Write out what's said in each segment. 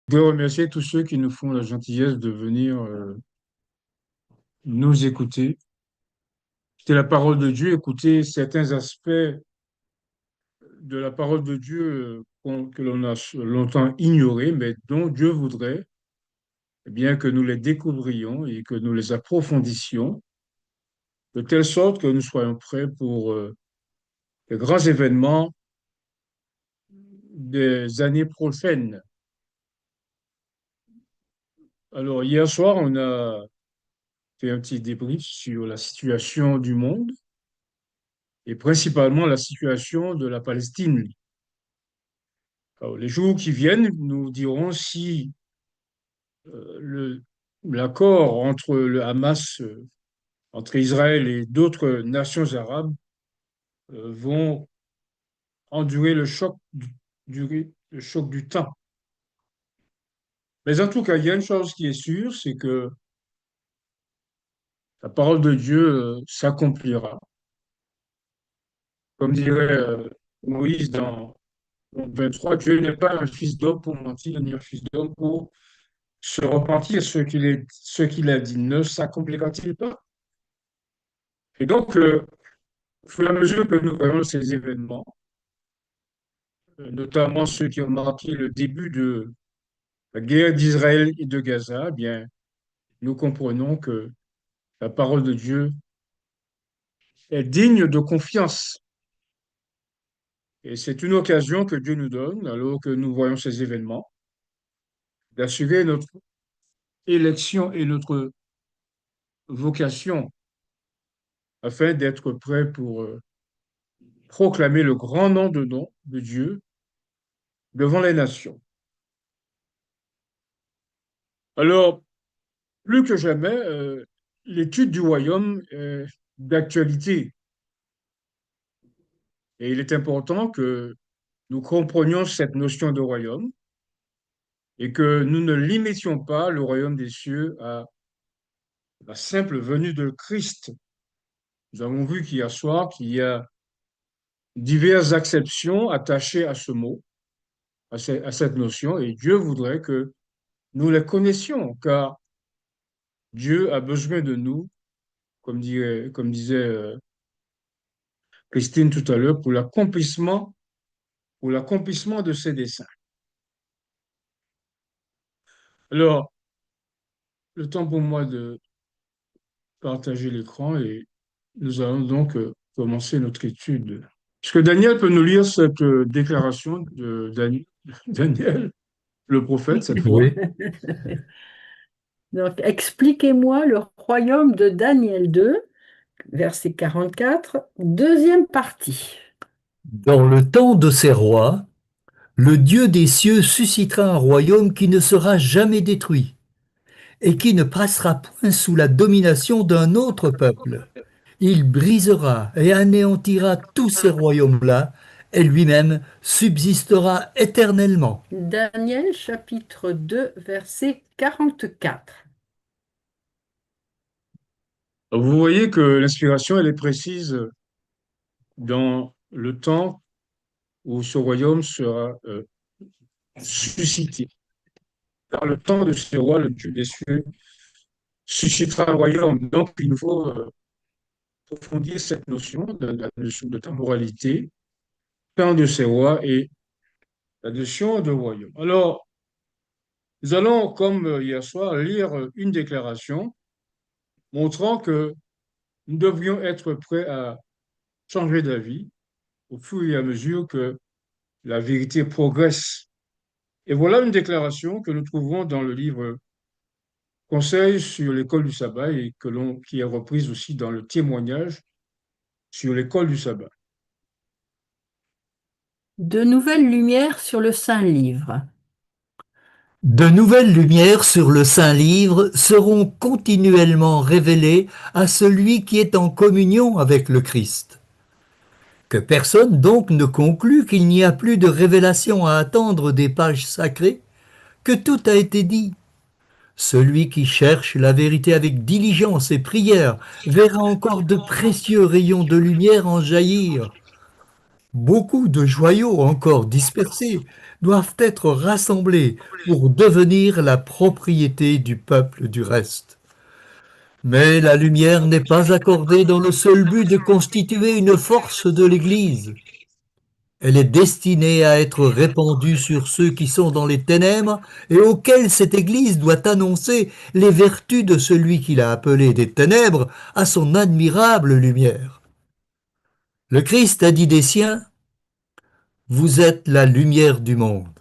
Je voudrais remercier tous ceux qui nous font la gentillesse de venir nous écouter. C'est la parole de Dieu, écouter certains aspects de la parole de Dieu que l'on a longtemps ignorés, mais dont Dieu voudrait eh bien que nous les découvrions et que nous les approfondissions, de telle sorte que nous soyons prêts pour les grands événements des années prochaines. Alors, hier soir, on a fait un petit débrief sur la situation du monde et principalement la situation de la Palestine. Alors, les jours qui viennent nous diront si le, l'accord entre le Hamas, entre Israël et d'autres nations arabes vont endurer le choc du temps. Mais en tout cas, il y a une chose qui est sûre, c'est que la parole de Dieu s'accomplira. Comme dirait Moïse dans 23, Dieu n'est pas un fils d'homme pour mentir, ni un fils d'homme pour se repentir. Ce qu'il a dit ne s'accomplira-t-il pas? Et donc, au fur et à mesure que nous voyons ces événements, notamment ceux qui ont marqué le début de la guerre d'Israël et de Gaza, eh bien, nous comprenons que la parole de Dieu est digne de confiance. Et c'est une occasion que Dieu nous donne, alors que nous voyons ces événements, d'assurer notre élection et notre vocation afin d'être prêts pour proclamer le grand nom de Dieu devant les nations. Alors, plus que jamais, l'étude du royaume est d'actualité. Et il est important que nous comprenions cette notion de royaume et que nous ne limitions pas le royaume des cieux à la simple venue de Christ. Nous avons vu qu'hier soir qu'il y a diverses acceptions attachées à ce mot, à cette notion, et Dieu voudrait que nous les connaissions, car Dieu a besoin de nous, comme disait Christine tout à l'heure, pour l'accomplissement de ses desseins. Alors, le temps pour moi de partager l'écran et nous allons donc commencer notre étude. Est-ce que Daniel peut nous lire cette déclaration de Daniel, le prophète, cette fois? Oui. Donc, expliquez-moi le royaume de Daniel 2, verset 44, deuxième partie. Dans le temps de ces rois, le Dieu des cieux suscitera un royaume qui ne sera jamais détruit et qui ne passera point sous la domination d'un autre peuple. Il brisera et anéantira tous ces royaumes-là et lui-même subsistera éternellement. Daniel chapitre 2, verset 44. Vous voyez que l'inspiration, elle est précise dans le temps où ce royaume sera suscité. Dans le temps de ce roi, le Dieu des cieux suscitera un royaume. Donc, il nous faut approfondir cette notion de la notion de temporalité, temps de ces rois et la notion de royaume. Alors, nous allons, comme hier soir, lire une déclaration montrant que nous devrions être prêts à changer d'avis au fur et à mesure que la vérité progresse. Et voilà une déclaration que nous trouvons dans le livre Conseil sur l'école du sabbat et qui est reprise aussi dans le témoignage sur l'école du sabbat. De nouvelles lumières sur le Saint-Livre. De nouvelles lumières sur le Saint-Livre seront continuellement révélées à celui qui est en communion avec le Christ. Que personne donc ne conclue qu'il n'y a plus de révélation à attendre des pages sacrées, que tout a été dit. Celui qui cherche la vérité avec diligence et prière verra encore de précieux rayons de lumière en jaillir. Beaucoup de joyaux encore dispersés doivent être rassemblés pour devenir la propriété du peuple du reste. Mais la lumière n'est pas accordée dans le seul but de constituer une force de l'Église. Elle est destinée à être répandue sur ceux qui sont dans les ténèbres et auxquels cette Église doit annoncer les vertus de celui qui l'a appelé des ténèbres à son admirable lumière. Le Christ a dit des siens, vous êtes la lumière du monde.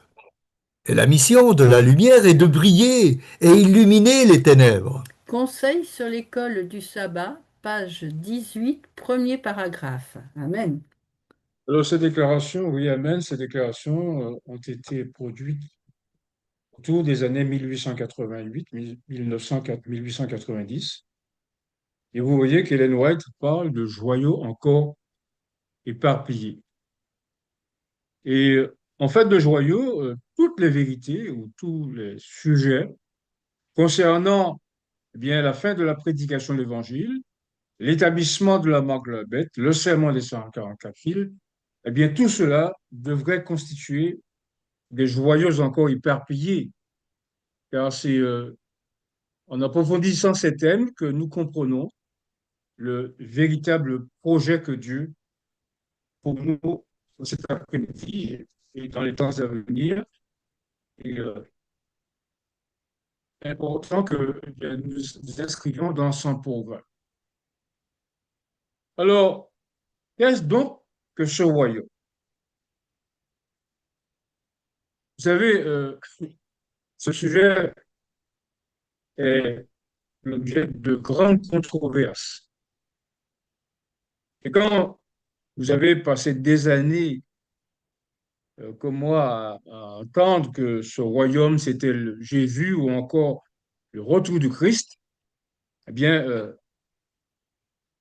Et la mission de la lumière est de briller et illuminer les ténèbres. Conseil sur l'école du sabbat, page 18, premier paragraphe. Amen. Alors, ces déclarations, oui, amen, ces déclarations ont été produites autour des années 1888, 1890. Et vous voyez qu'Ellen White parle de joyaux encore éparpillés. Et en fait, de joyaux, toutes les vérités ou tous les sujets concernant eh bien, la fin de la prédication de l'Évangile, l'établissement de la marque de la bête, le serment des 144 fils, eh bien, tout cela devrait constituer des joyaux encore éparpillés, car c'est en approfondissant ces thèmes que nous comprenons le véritable projet que Dieu pour nous cet après-midi et dans les temps à venir. Et important que nous nous inscrivions dans son programme. Alors, qu'est-ce donc que ce royaume? Vous savez, ce sujet est l'objet de grandes controverses. Et quand vous avez passé des années, comme moi, à entendre que ce royaume, c'était le Jésus ou encore le retour du Christ, eh bien,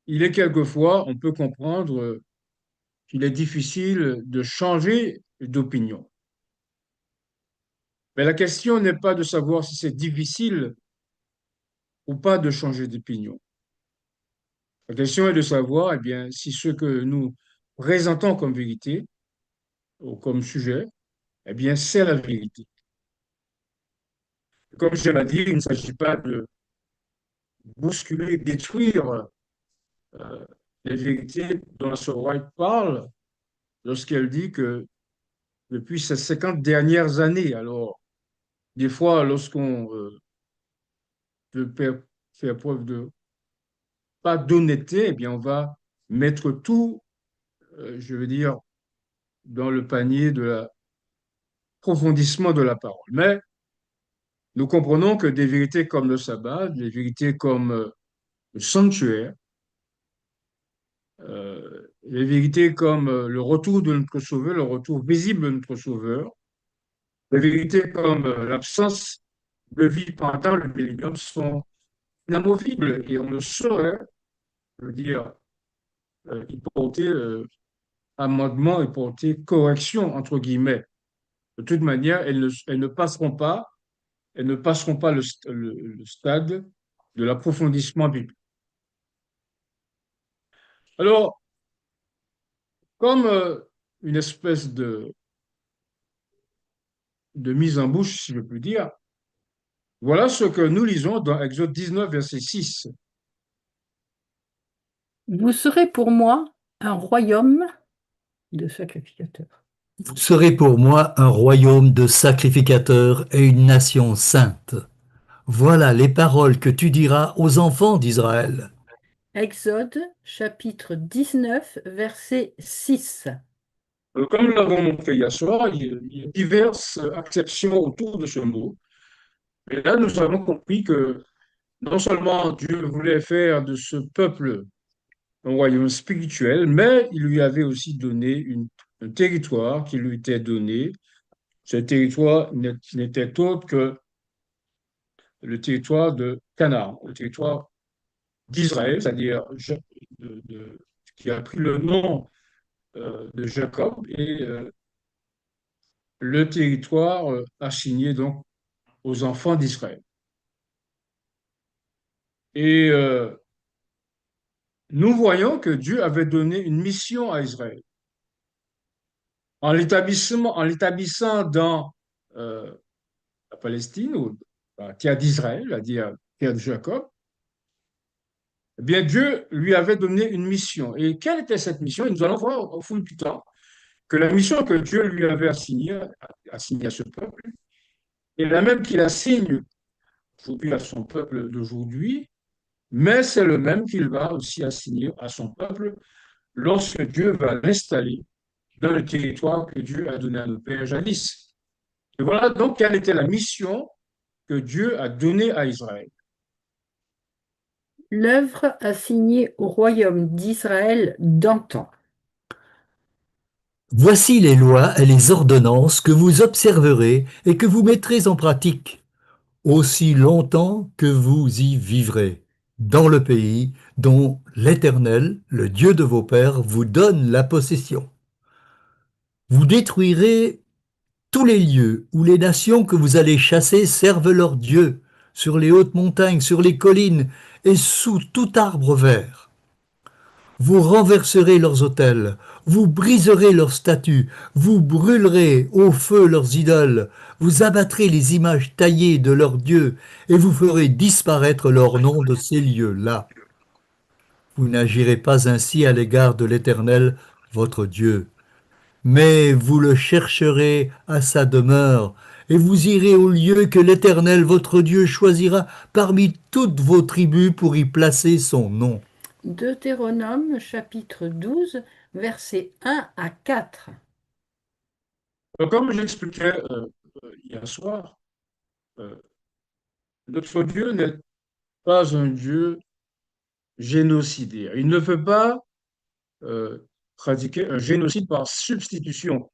il est quelquefois, on peut comprendre qu'il est difficile de changer d'opinion. Mais la question n'est pas de savoir si c'est difficile ou pas de changer d'opinion. La question est de savoir, eh bien, si ce que nous présentons comme vérité ou comme sujet, eh bien, c'est la vérité. Comme je l'ai dit, il ne s'agit pas de bousculer, détruire euh, les vérités dont ce White parle lorsqu'elle dit que depuis ces 50 dernières années, alors, des fois, lorsqu'on veut faire preuve de pas d'honnêteté, eh bien, on va mettre tout, je veux dire, dans le panier de l'approfondissement de la parole. Mais nous comprenons que des vérités comme le sabbat, des vérités comme le sanctuaire, les vérités comme le retour de notre Sauveur, le retour visible de notre Sauveur, les vérités comme l'absence de vie pendant le millénium sont inamovibles et on ne saurait, je veux dire, y porter amendement et porter correction, entre guillemets. De toute manière, elles ne passeront pas, elles ne passeront pas le stade de l'approfondissement biblique. Alors, comme une espèce de mise en bouche, si je puis dire, voilà ce que nous lisons dans Exode 19, verset 6. Vous serez pour moi un royaume de sacrificateurs. Vous serez pour moi un royaume de sacrificateurs et une nation sainte. Voilà les paroles que tu diras aux enfants d'Israël. Exode chapitre 19, verset 6. Comme nous l'avons montré hier soir, il y a diverses acceptions autour de ce mot. Et là, nous avons compris que non seulement Dieu voulait faire de ce peuple un royaume spirituel, mais il lui avait aussi donné un territoire qui lui était donné. Ce territoire n'était autre que le territoire de Canaan, le territoire d'Israël, c'est-à-dire qui a pris le nom de Jacob et le territoire assigné donc aux enfants d'Israël. Et nous voyons que Dieu avait donné une mission à Israël. en l'établissant dans la Palestine, ou la terre d'Israël, la terre de Jacob, eh bien Dieu lui avait donné une mission. Et quelle était cette mission? Et nous allons voir au fil du temps que la mission que Dieu lui avait assignée à ce peuple est la même qu'il assigne aujourd'hui à son peuple d'aujourd'hui, mais c'est le même qu'il va aussi assigner à son peuple lorsque Dieu va l'installer dans le territoire que Dieu a donné à nos pères jadis. Et voilà donc quelle était la mission que Dieu a donnée à Israël. L'œuvre assignée au royaume d'Israël d'antan. Voici les lois et les ordonnances que vous observerez et que vous mettrez en pratique, aussi longtemps que vous y vivrez, dans le pays dont l'Éternel, le Dieu de vos pères, vous donne la possession. Vous détruirez tous les lieux où les nations que vous allez chasser servent leurs dieux, sur les hautes montagnes, sur les collines et sous tout arbre vert. Vous renverserez leurs autels, vous briserez leurs statues, vous brûlerez au feu leurs idoles, vous abattrez les images taillées de leurs dieux, et vous ferez disparaître leur nom de ces lieux-là. Vous n'agirez pas ainsi à l'égard de l'Éternel, votre Dieu, mais vous le chercherez à sa demeure, et vous irez au lieu que l'Éternel, votre Dieu, choisira parmi toutes vos tribus pour y placer son nom. Deutéronome chapitre 12, versets 1 à 4. Comme j'expliquais hier soir, euh, notre Dieu n'est pas un Dieu génocidaire. Il ne veut pas euh, pratiquer un génocide par substitution.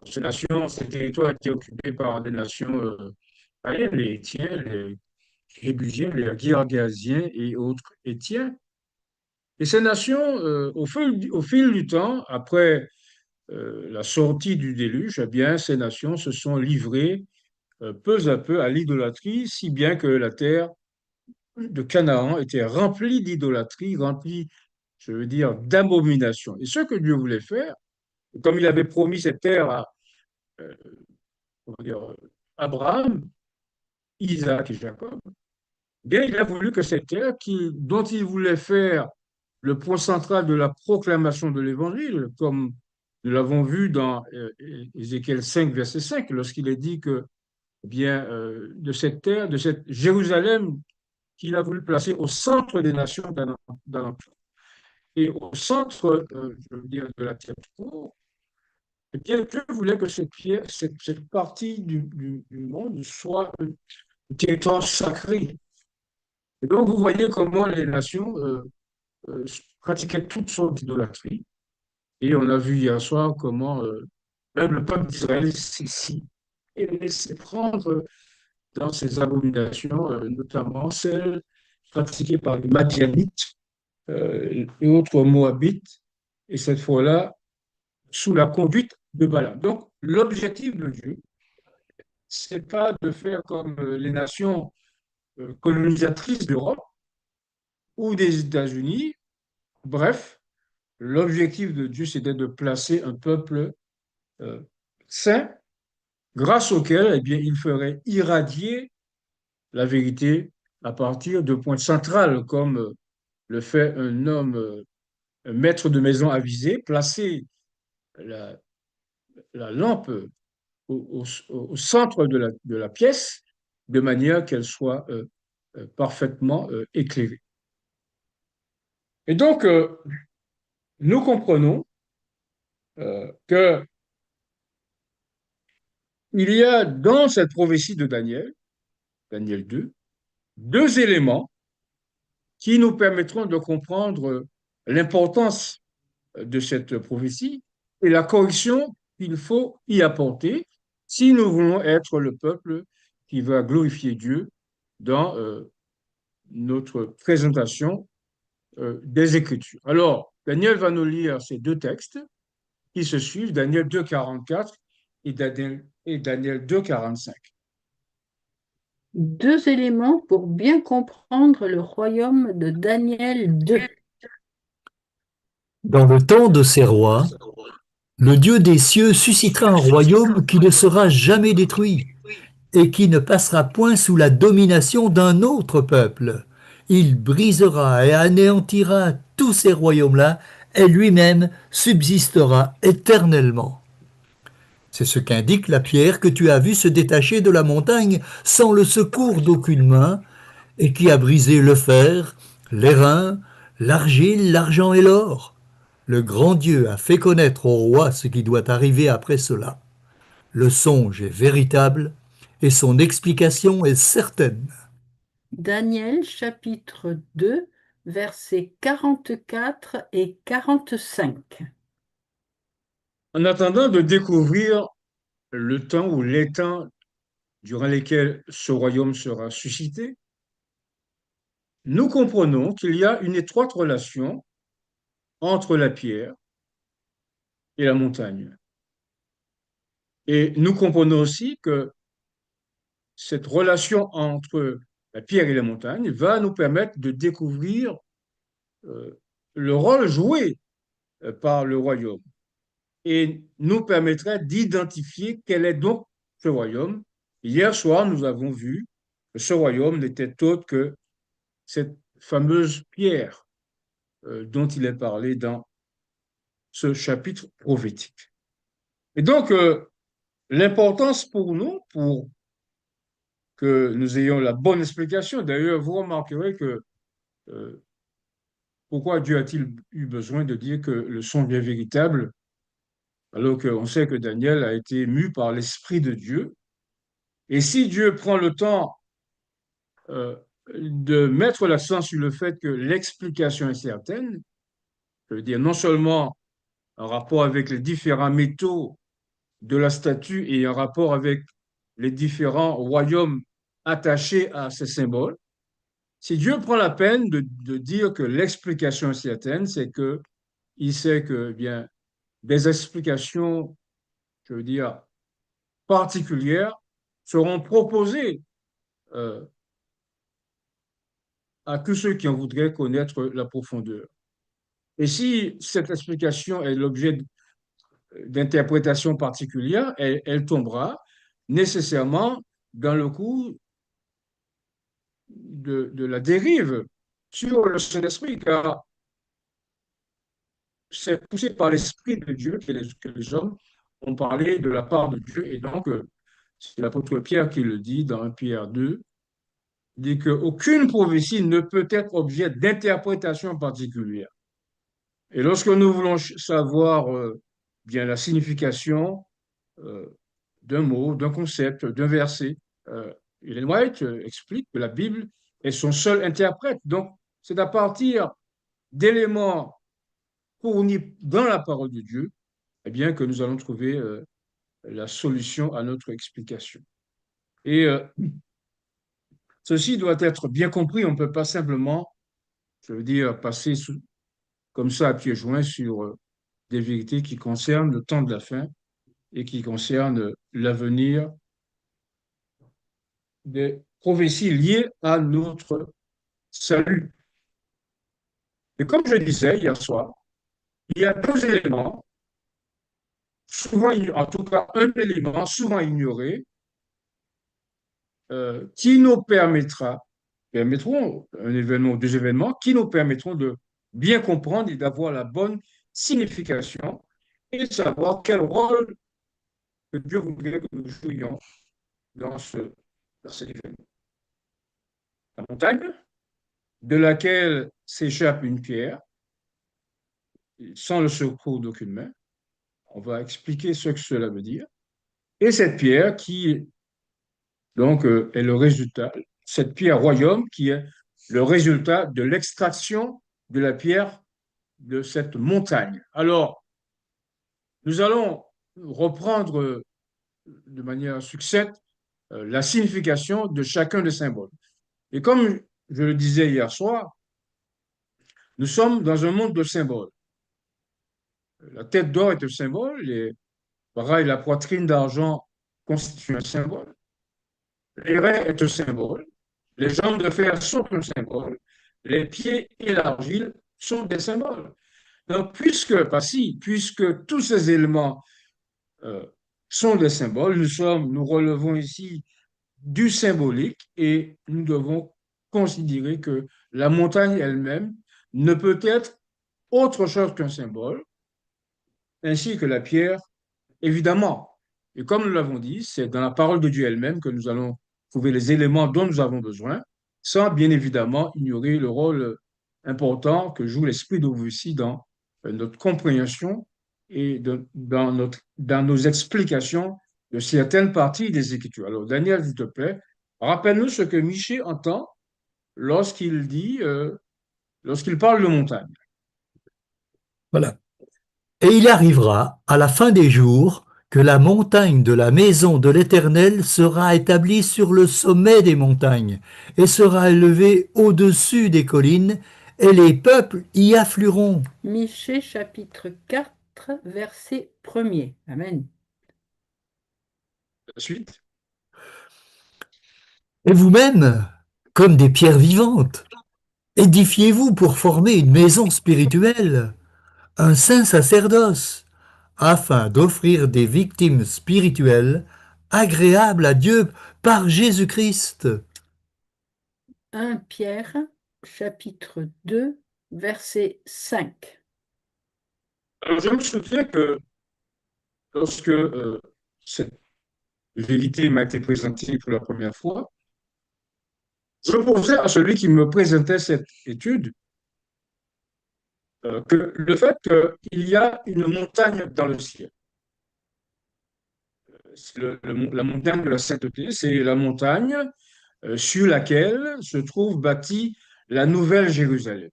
Ces nations, ces territoires étaient occupés par des nations païennes, les Hétiens, les Jébusiens, les Girgasiens et autres Hétiens. Et ces nations, au fil du temps, après la sortie du déluge, eh bien, ces nations se sont livrées peu à peu à l'idolâtrie, si bien que la terre de Canaan était remplie d'idolâtrie, remplie, je veux dire, d'abominations. Et ce que Dieu voulait faire, comme il avait promis cette terre à euh, comment dire, Abraham, Isaac et Jacob, bien, il a voulu que cette terre dont il voulait faire le point central de la proclamation de l'Évangile, comme nous l'avons vu dans Ézéchiel 5, verset 5, lorsqu'il est dit que eh bien, de cette terre, de cette Jérusalem qu'il a voulu placer au centre des nations d'alentour. Et au centre, je veux dire, de la terre tout court, eh bien, Dieu voulait que cette partie du monde soit un territoire sacré. Et donc, vous voyez comment les nations euh, pratiquaient toutes sortes d'idolâtrie. Et on a vu hier soir comment même le peuple d'Israël s'est laissé prendre dans ces abominations, notamment celles pratiquées par les Madianites et autres Moabites, et cette fois-là, sous la conduite de Balaam. Donc, l'objectif de Dieu, c'est pas de faire comme les nations colonisatrices d'Europe ou des États-Unis. Bref, l'objectif de Dieu, c'était de placer un peuple euh, saint, grâce auquel eh bien, il ferait irradier la vérité à partir de points centrales, comme le fait un homme, un maître de maison avisé, placer la, la lampe au centre de la pièce, de manière qu'elle soit parfaitement éclairée. Et donc, nous comprenons que il y a dans cette prophétie de Daniel, Daniel 2, deux éléments qui nous permettront de comprendre l'importance de cette prophétie et la correction qu'il faut y apporter si nous voulons être le peuple qui va glorifier Dieu dans notre présentation des Écritures. Alors, Daniel va nous lire ces deux textes qui se suivent, Daniel 2,44 et Daniel 2,45. Deux éléments pour bien comprendre le royaume de Daniel 2. Dans le temps de ces rois, Le Dieu des cieux suscitera un royaume qui ne sera jamais détruit et qui ne passera point sous la domination d'un autre peuple. Il brisera et anéantira tous ces royaumes-là et lui-même subsistera éternellement. C'est ce qu'indique la pierre que tu as vue se détacher de la montagne sans le secours d'aucune main et qui a brisé le fer, l'airain, l'argile, l'argent et l'or. Le grand Dieu a fait connaître au roi ce qui doit arriver après cela. Le songe est véritable et son explication est certaine. Daniel chapitre 2, versets 44 et 45. En attendant de découvrir le temps ou les temps durant lesquels ce royaume sera suscité, nous comprenons qu'il y a une étroite relation entre la pierre et la montagne. Et nous comprenons aussi que cette relation entre la pierre et la montagne va nous permettre de découvrir euh, le rôle joué par le royaume et nous permettra d'identifier quel est donc ce royaume. Hier soir, nous avons vu que ce royaume n'était autre que cette fameuse pierre dont il est parlé dans ce chapitre prophétique. Et donc, l'importance pour nous, pour que nous ayons la bonne explication, d'ailleurs, vous remarquerez que euh, pourquoi Dieu a-t-il eu besoin de dire que le songe est véritable, alors qu'on sait que Daniel a été mu par l'Esprit de Dieu. Et si Dieu prend le temps euh, de mettre l'accent sur le fait que l'explication est certaine, je veux dire non seulement en rapport avec les différents métaux de la statue et en rapport avec les différents royaumes attachés à ces symboles, si Dieu prend la peine de dire que l'explication est certaine, c'est que il sait que, eh bien, des explications, je veux dire, particulières seront proposées euh, à tous ceux qui en voudraient connaître la profondeur. Et si cette explication est l'objet d'interprétation particulière, elle tombera nécessairement dans le coup de la dérive sur le Saint-Esprit, car c'est poussé par l'Esprit de Dieu que les hommes ont parlé de la part de Dieu. Et donc, c'est l'apôtre Pierre qui le dit dans 1 Pierre 2, dit qu'aucune prophétie ne peut être objet d'interprétation particulière. Et lorsque nous voulons savoir bien la signification euh, d'un mot, d'un concept, d'un verset, Ellen White explique que la Bible est son seul interprète. Donc, c'est à partir d'éléments fournis dans la parole de Dieu, eh bien, que nous allons trouver la solution à notre explication. Et ceci doit être bien compris. On ne peut pas simplement, je veux dire, passer comme ça à pieds joints sur des vérités qui concernent le temps de la fin et qui concernent l'avenir des prophéties liées à notre salut. Et comme je disais hier soir, il y a deux éléments, souvent, en tout cas un élément souvent ignoré, qui nous permettront, un événement ou deux événements, qui nous permettront de bien comprendre et d'avoir la bonne signification et de savoir quel rôle que Dieu voudrait que nous jouions dans cet événement. La montagne, de laquelle s'échappe une pierre, sans le secours d'aucune main. On va expliquer ce que cela veut dire. Et cette pierre qui, donc, est le résultat, cette pierre royaume qui est le résultat de l'extraction de la pierre de cette montagne. Alors, nous allons reprendre de manière succincte la signification de chacun des symboles. Et comme je le disais hier soir, nous sommes dans un monde de symboles. La tête d'or est un symbole, pareil, la poitrine d'argent constitue un symbole. L'airain est un symbole. Les jambes de fer sont un symbole. Les pieds et l'argile sont des symboles. Donc, puisque tous ces éléments euh, sont des symboles, nous relevons ici du symbolique et nous devons considérer que la montagne elle-même ne peut être autre chose qu'un symbole, ainsi que la pierre, évidemment. Et comme nous l'avons dit, c'est dans la parole de Dieu elle-même que nous allons trouver les éléments dont nous avons besoin, sans bien évidemment ignorer le rôle important que joue l'esprit de prophétie dans notre compréhension et dans nos explications de certaines parties des Écritures. Alors, Daniel, s'il te plaît, rappelle-nous ce que Michée entend lorsqu'il dit, lorsqu'il parle de montagne. Voilà. Et il arrivera, à la fin des jours, que la montagne de la maison de l'Éternel sera établie sur le sommet des montagnes, et sera élevée au-dessus des collines, et les peuples y afflueront. Michée chapitre 4, verset 1er. Amen. Ensuite, Et vous-même, comme des pierres vivantes, édifiez-vous pour former une maison spirituelle, un saint sacerdoce, afin d'offrir des victimes spirituelles agréables à Dieu par Jésus-Christ. 1 Pierre chapitre 2, verset 5. alors je me souviens que lorsque cette vérité m'a été présentée pour la première fois, je posais à celui qui me présentait cette étude que le fait qu'il y a une montagne dans le ciel, c'est la montagne de la sainteté, c'est la montagne sur laquelle se trouve bâtie la nouvelle Jérusalem.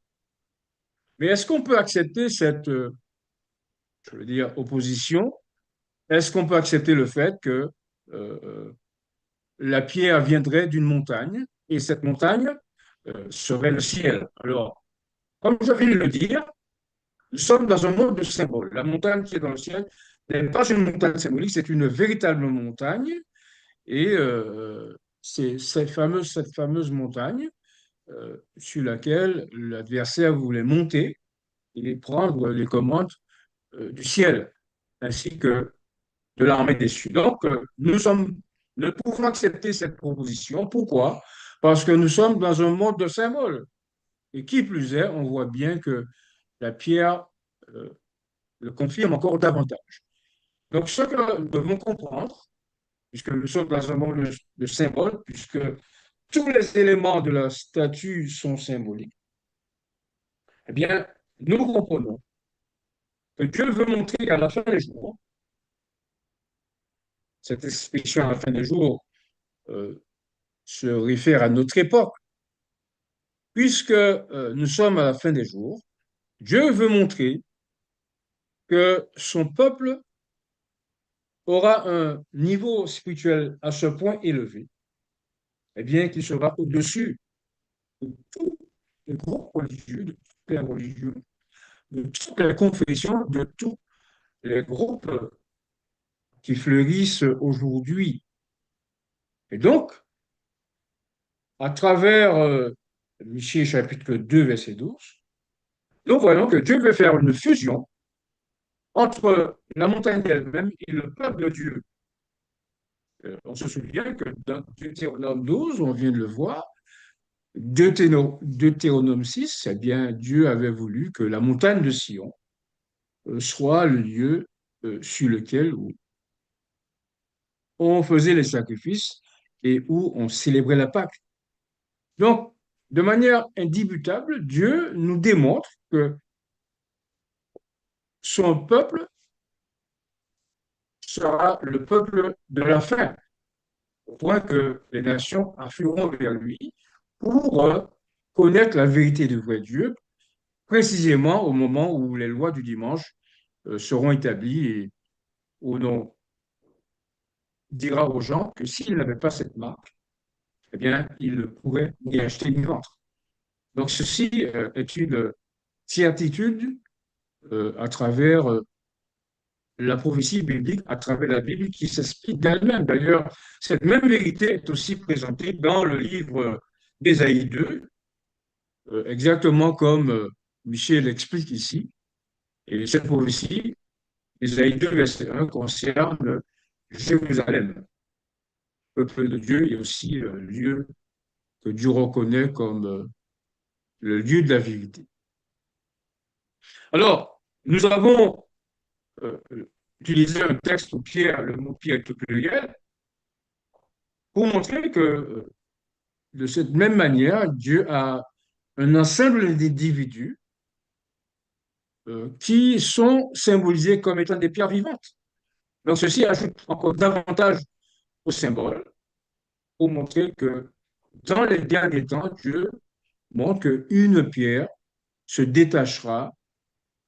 Mais est-ce qu'on peut accepter cette, je veux dire, opposition? Est-ce qu'on peut accepter le fait que euh, la pierre viendrait d'une montagne et cette montagne serait le ciel? Alors, comme je viens de le dire, nous sommes dans un monde de symboles. La montagne qui est dans le ciel n'est pas une montagne symbolique, c'est une véritable montagne. Et c'est cette fameuse montagne sur laquelle l'adversaire voulait monter et prendre les commandes du ciel, ainsi que de l'armée des cieux. Donc, nous pouvons accepter cette proposition. Pourquoi? Parce que nous sommes dans un monde de symboles. Et qui plus est, on voit bien que la pierre euh, le confirme encore davantage. Donc, ce que nous devons comprendre, puisque nous sommes dans un monde de symboles, puisque tous les éléments de la statue sont symboliques, eh bien, nous comprenons que Dieu veut montrer qu'à la fin des jours, cette expression à la fin des jours euh, se réfère à notre époque, puisque nous sommes à la fin des jours, Dieu veut montrer que son peuple aura un niveau spirituel à ce point élevé, eh bien, qu'il sera au-dessus de tous les groupes religieux, de toutes les religions, de toutes les confessions, de tous les groupes qui fleurissent aujourd'hui. Et donc, à travers Michée chapitre 2, verset 12, nous voyons que Dieu veut faire une fusion entre la montagne elle-même et le peuple de Dieu. On se souvient que dans Deutéronome 12, on vient de le voir, Deutéronome 6, eh bien, Dieu avait voulu que la montagne de Sion soit le lieu sur lequel on faisait les sacrifices et où on célébrait la Pâque. Donc, de manière indubitable, Dieu nous démontre que son peuple sera le peuple de la fin, au point que les nations afflueront vers lui pour connaître la vérité du vrai Dieu, précisément au moment où les lois du dimanche seront établies et où l'on dira aux gens que s'ils n'avaient pas cette marque, eh bien, ils pourraient y acheter du ventre. Donc, ceci est une certitude à travers la prophétie biblique, à travers la Bible qui s'explique d'elle-même. D'ailleurs, cette même vérité est aussi présentée dans le livre d'Ésaïe 2, exactement comme Michel l'explique ici. Et cette prophétie, Isaïe 2, verset 1, concerne Jérusalem, peuple de Dieu, et aussi le lieu que Dieu reconnaît comme le lieu de la vérité. Alors, nous avons euh, utilisé un texte où Pierre, le mot Pierre est au pluriel, pour montrer que de cette même manière, Dieu a un ensemble d'individus qui sont symbolisés comme étant des pierres vivantes. Donc, ceci ajoute encore davantage au symbole pour montrer que dans les derniers temps, Dieu montre qu'une pierre se détachera,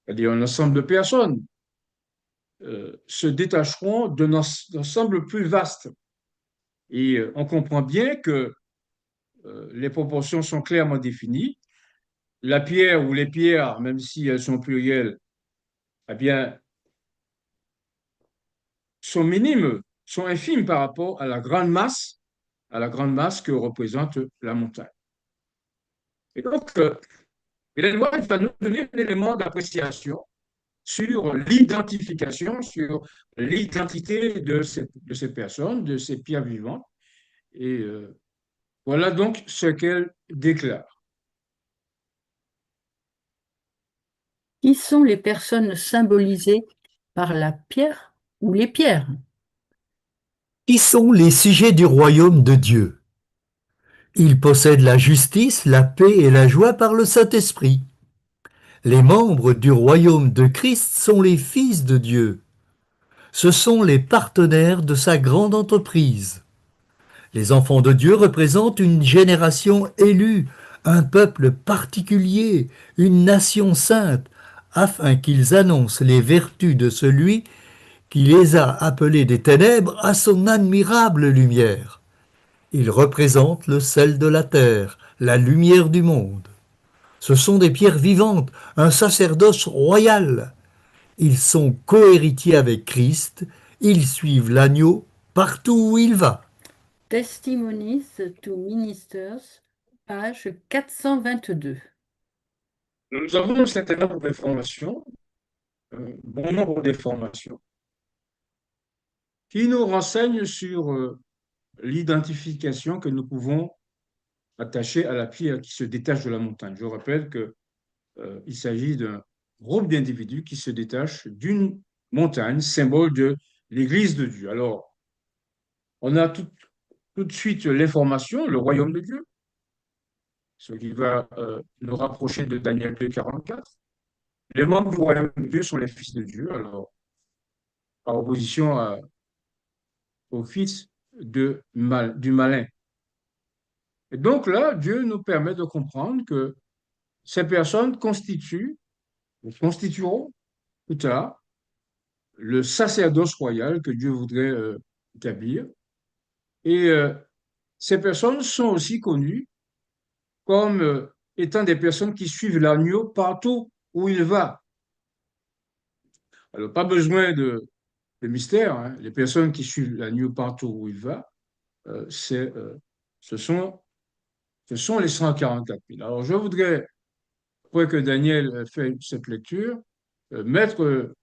c'est-à-dire un ensemble de personnes se détacheront d'un ensemble plus vaste. Et on comprend bien que les proportions sont clairement définies. La pierre ou les pierres, même si elles sont plurielles, eh bien, sont minimes, sont infimes par rapport à la grande masse que représente la montagne. Et donc, Hélène White va nous donner un élément d'appréciation sur l'identification, sur l'identité de ces personnes, de ces pierres vivantes. Et voilà donc ce qu'elle déclare. Qui sont les personnes symbolisées par la pierre ou les pierres? Qui sont les sujets du royaume de Dieu? Ils possèdent la justice, la paix et la joie par le Saint-Esprit. Les membres du royaume de Christ sont les fils de Dieu. Ce sont les partenaires de sa grande entreprise. Les enfants de Dieu représentent une génération élue, un peuple particulier, une nation sainte, afin qu'ils annoncent les vertus de celui qui les a appelés des ténèbres à son admirable lumière. Ils représentent le sel de la terre, la lumière du monde. Ce sont des pierres vivantes, un sacerdoce royal. Ils sont cohéritiers avec Christ, ils suivent l'agneau partout où il va. Testimonies to Ministers, page 422. Nous avons un certain nombre d'informations, un bon nombre d'informations, qui nous renseignent sur l'identification que nous pouvons attacher à la pierre qui se détache de la montagne. Je rappelle que il s'agit d'un groupe d'individus qui se détachent d'une montagne, symbole de l'Église de Dieu. Alors, on a tout de suite l'information, le royaume de Dieu, ce qui va nous rapprocher de Daniel 2, 44. Les membres du royaume de Dieu sont les fils de Dieu, alors, par opposition aux fils du malin. Et donc là, Dieu nous permet de comprendre que ces personnes constitueront plus tard le sacerdoce royal que Dieu voudrait établir. Et ces personnes sont aussi connues comme étant des personnes qui suivent l'agneau partout où il va. Alors, pas besoin de mystère, hein. Les personnes qui suivent l'agneau partout où il va, euh, c'est, euh, ce sont, ce sont les 144 000. Alors, je voudrais, après que Daniel fait cette lecture, mettre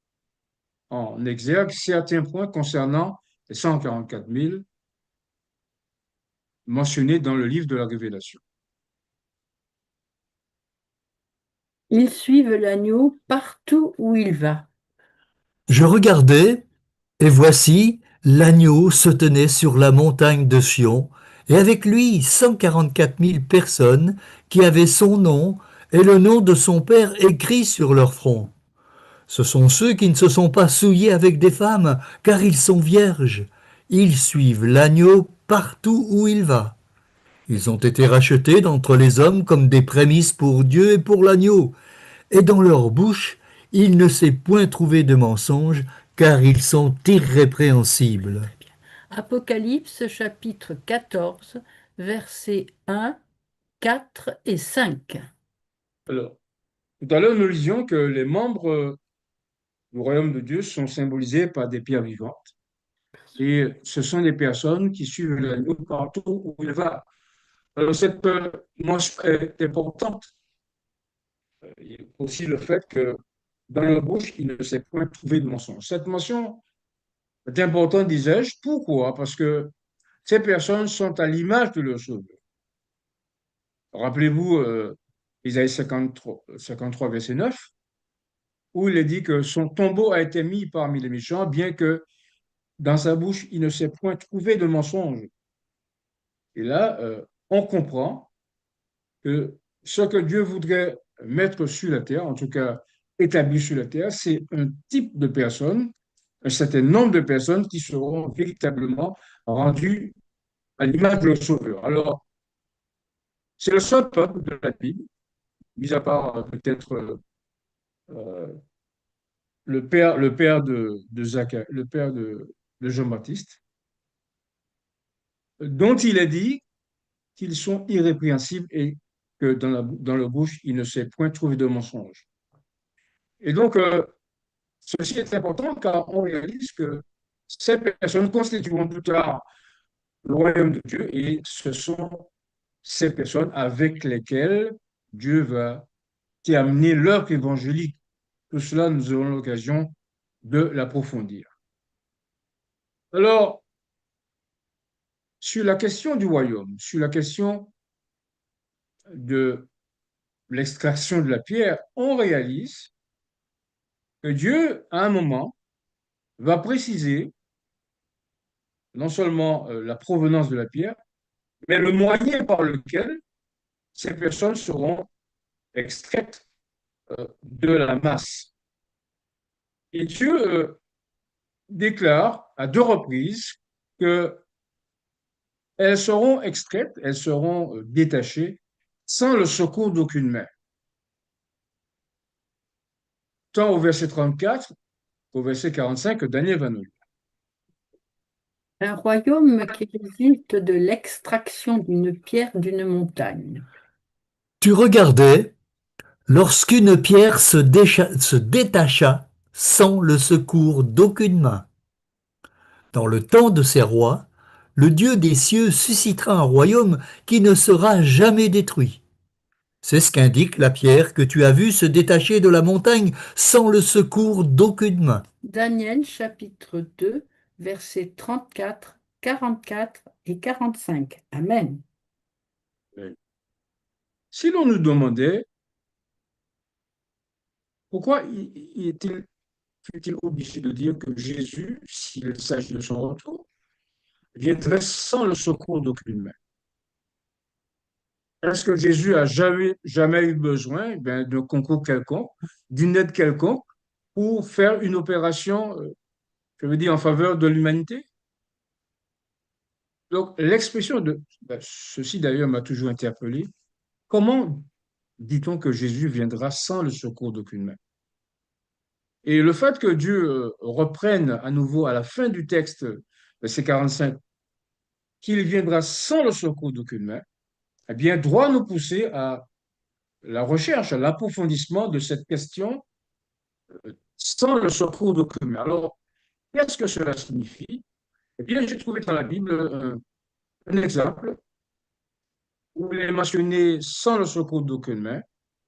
en exergue certains points concernant les 144 000 mentionnés dans le livre de la Révélation. Ils suivent l'agneau partout où il va. Je regardais, et voici, l'agneau se tenait sur la montagne de Sion, et avec lui 144 000 personnes qui avaient son nom et le nom de son Père écrit sur leur front. Ce sont ceux qui ne se sont pas souillés avec des femmes, car ils sont vierges. Ils suivent l'agneau partout où il va. Ils ont été rachetés d'entre les hommes comme des prémices pour Dieu et pour l'agneau. Et dans leur bouche, il ne s'est point trouvé de mensonge, car ils sont irrépréhensibles. Apocalypse chapitre 14, versets 1, 4 et 5. Alors, tout à l'heure, nous lisions que les membres du royaume de Dieu sont symbolisés par des pierres vivantes. Et ce sont des personnes qui suivent l'agneau partout où il va. Alors, cette mention est importante. Il y a aussi le fait que dans leur bouche, il ne s'est point trouvé de mensonge. Cette mention est importante, disais-je. Pourquoi? Parce que ces personnes sont à l'image de leur Sauveur. Rappelez-vous Isaïe 53, verset 9, où il est dit que son tombeau a été mis parmi les méchants, bien que dans sa bouche, il ne s'est point trouvé de mensonge. Et là, on comprend que ce que Dieu voudrait mettre sur la terre, en tout cas établir sur la terre, c'est un type de personnes, un certain nombre de personnes qui seront véritablement rendues à l'image de leur Sauveur. Alors, c'est le seul peuple de la Bible, mis à part peut-être euh, le père de Jean-Baptiste, dont il est dit qu'ils sont irrépréhensibles et que dans leur bouche, il ne s'est point trouvé de mensonge. Et donc, ceci est important car on réalise que ces personnes constitueront plus tard le royaume de Dieu et ce sont ces personnes avec lesquelles Dieu va terminer l'œuvre évangélique. Tout cela, nous aurons l'occasion de l'approfondir. Alors, sur la question du royaume, sur la question de l'extraction de la pierre, on réalise que Dieu, à un moment, va préciser non seulement la provenance de la pierre, mais le moyen par lequel ces personnes seront extraites de la masse. Et Dieu déclare à deux reprises que elles seront extraites, elles seront détachées sans le secours d'aucune main. Tant au verset 34 qu'au verset 45 que Daniel va nous lire. Un royaume qui résulte de l'extraction d'une pierre d'une montagne. Tu regardais lorsqu'une pierre se détacha sans le secours d'aucune main. Dans le temps de ces rois, le Dieu des cieux suscitera un royaume qui ne sera jamais détruit. C'est ce qu'indique la pierre que tu as vue se détacher de la montagne sans le secours d'aucune main. Daniel chapitre 2, versets 34, 44 et 45. Amen. Si l'on nous demandait pourquoi fut-il obligé de dire que Jésus, s'il s'agit de son retour, viendrait sans le secours d'aucune main? Est-ce que Jésus a jamais eu besoin d'un concours quelconque, d'une aide quelconque pour faire une opération, je veux dire, en faveur de l'humanité? Donc, l'expression ceci d'ailleurs m'a toujours interpellé, comment dit-on que Jésus viendra sans le secours d'aucune main? Et le fait que Dieu reprenne à nouveau à la fin du texte, verset 45, qu'il viendra sans le secours d'aucune main, eh bien, doit nous pousser à la recherche, à l'approfondissement de cette question sans le secours d'aucune main. Alors, qu'est-ce que cela signifie? Eh bien, j'ai trouvé dans la Bible un exemple où il est mentionné sans le secours d'aucune main,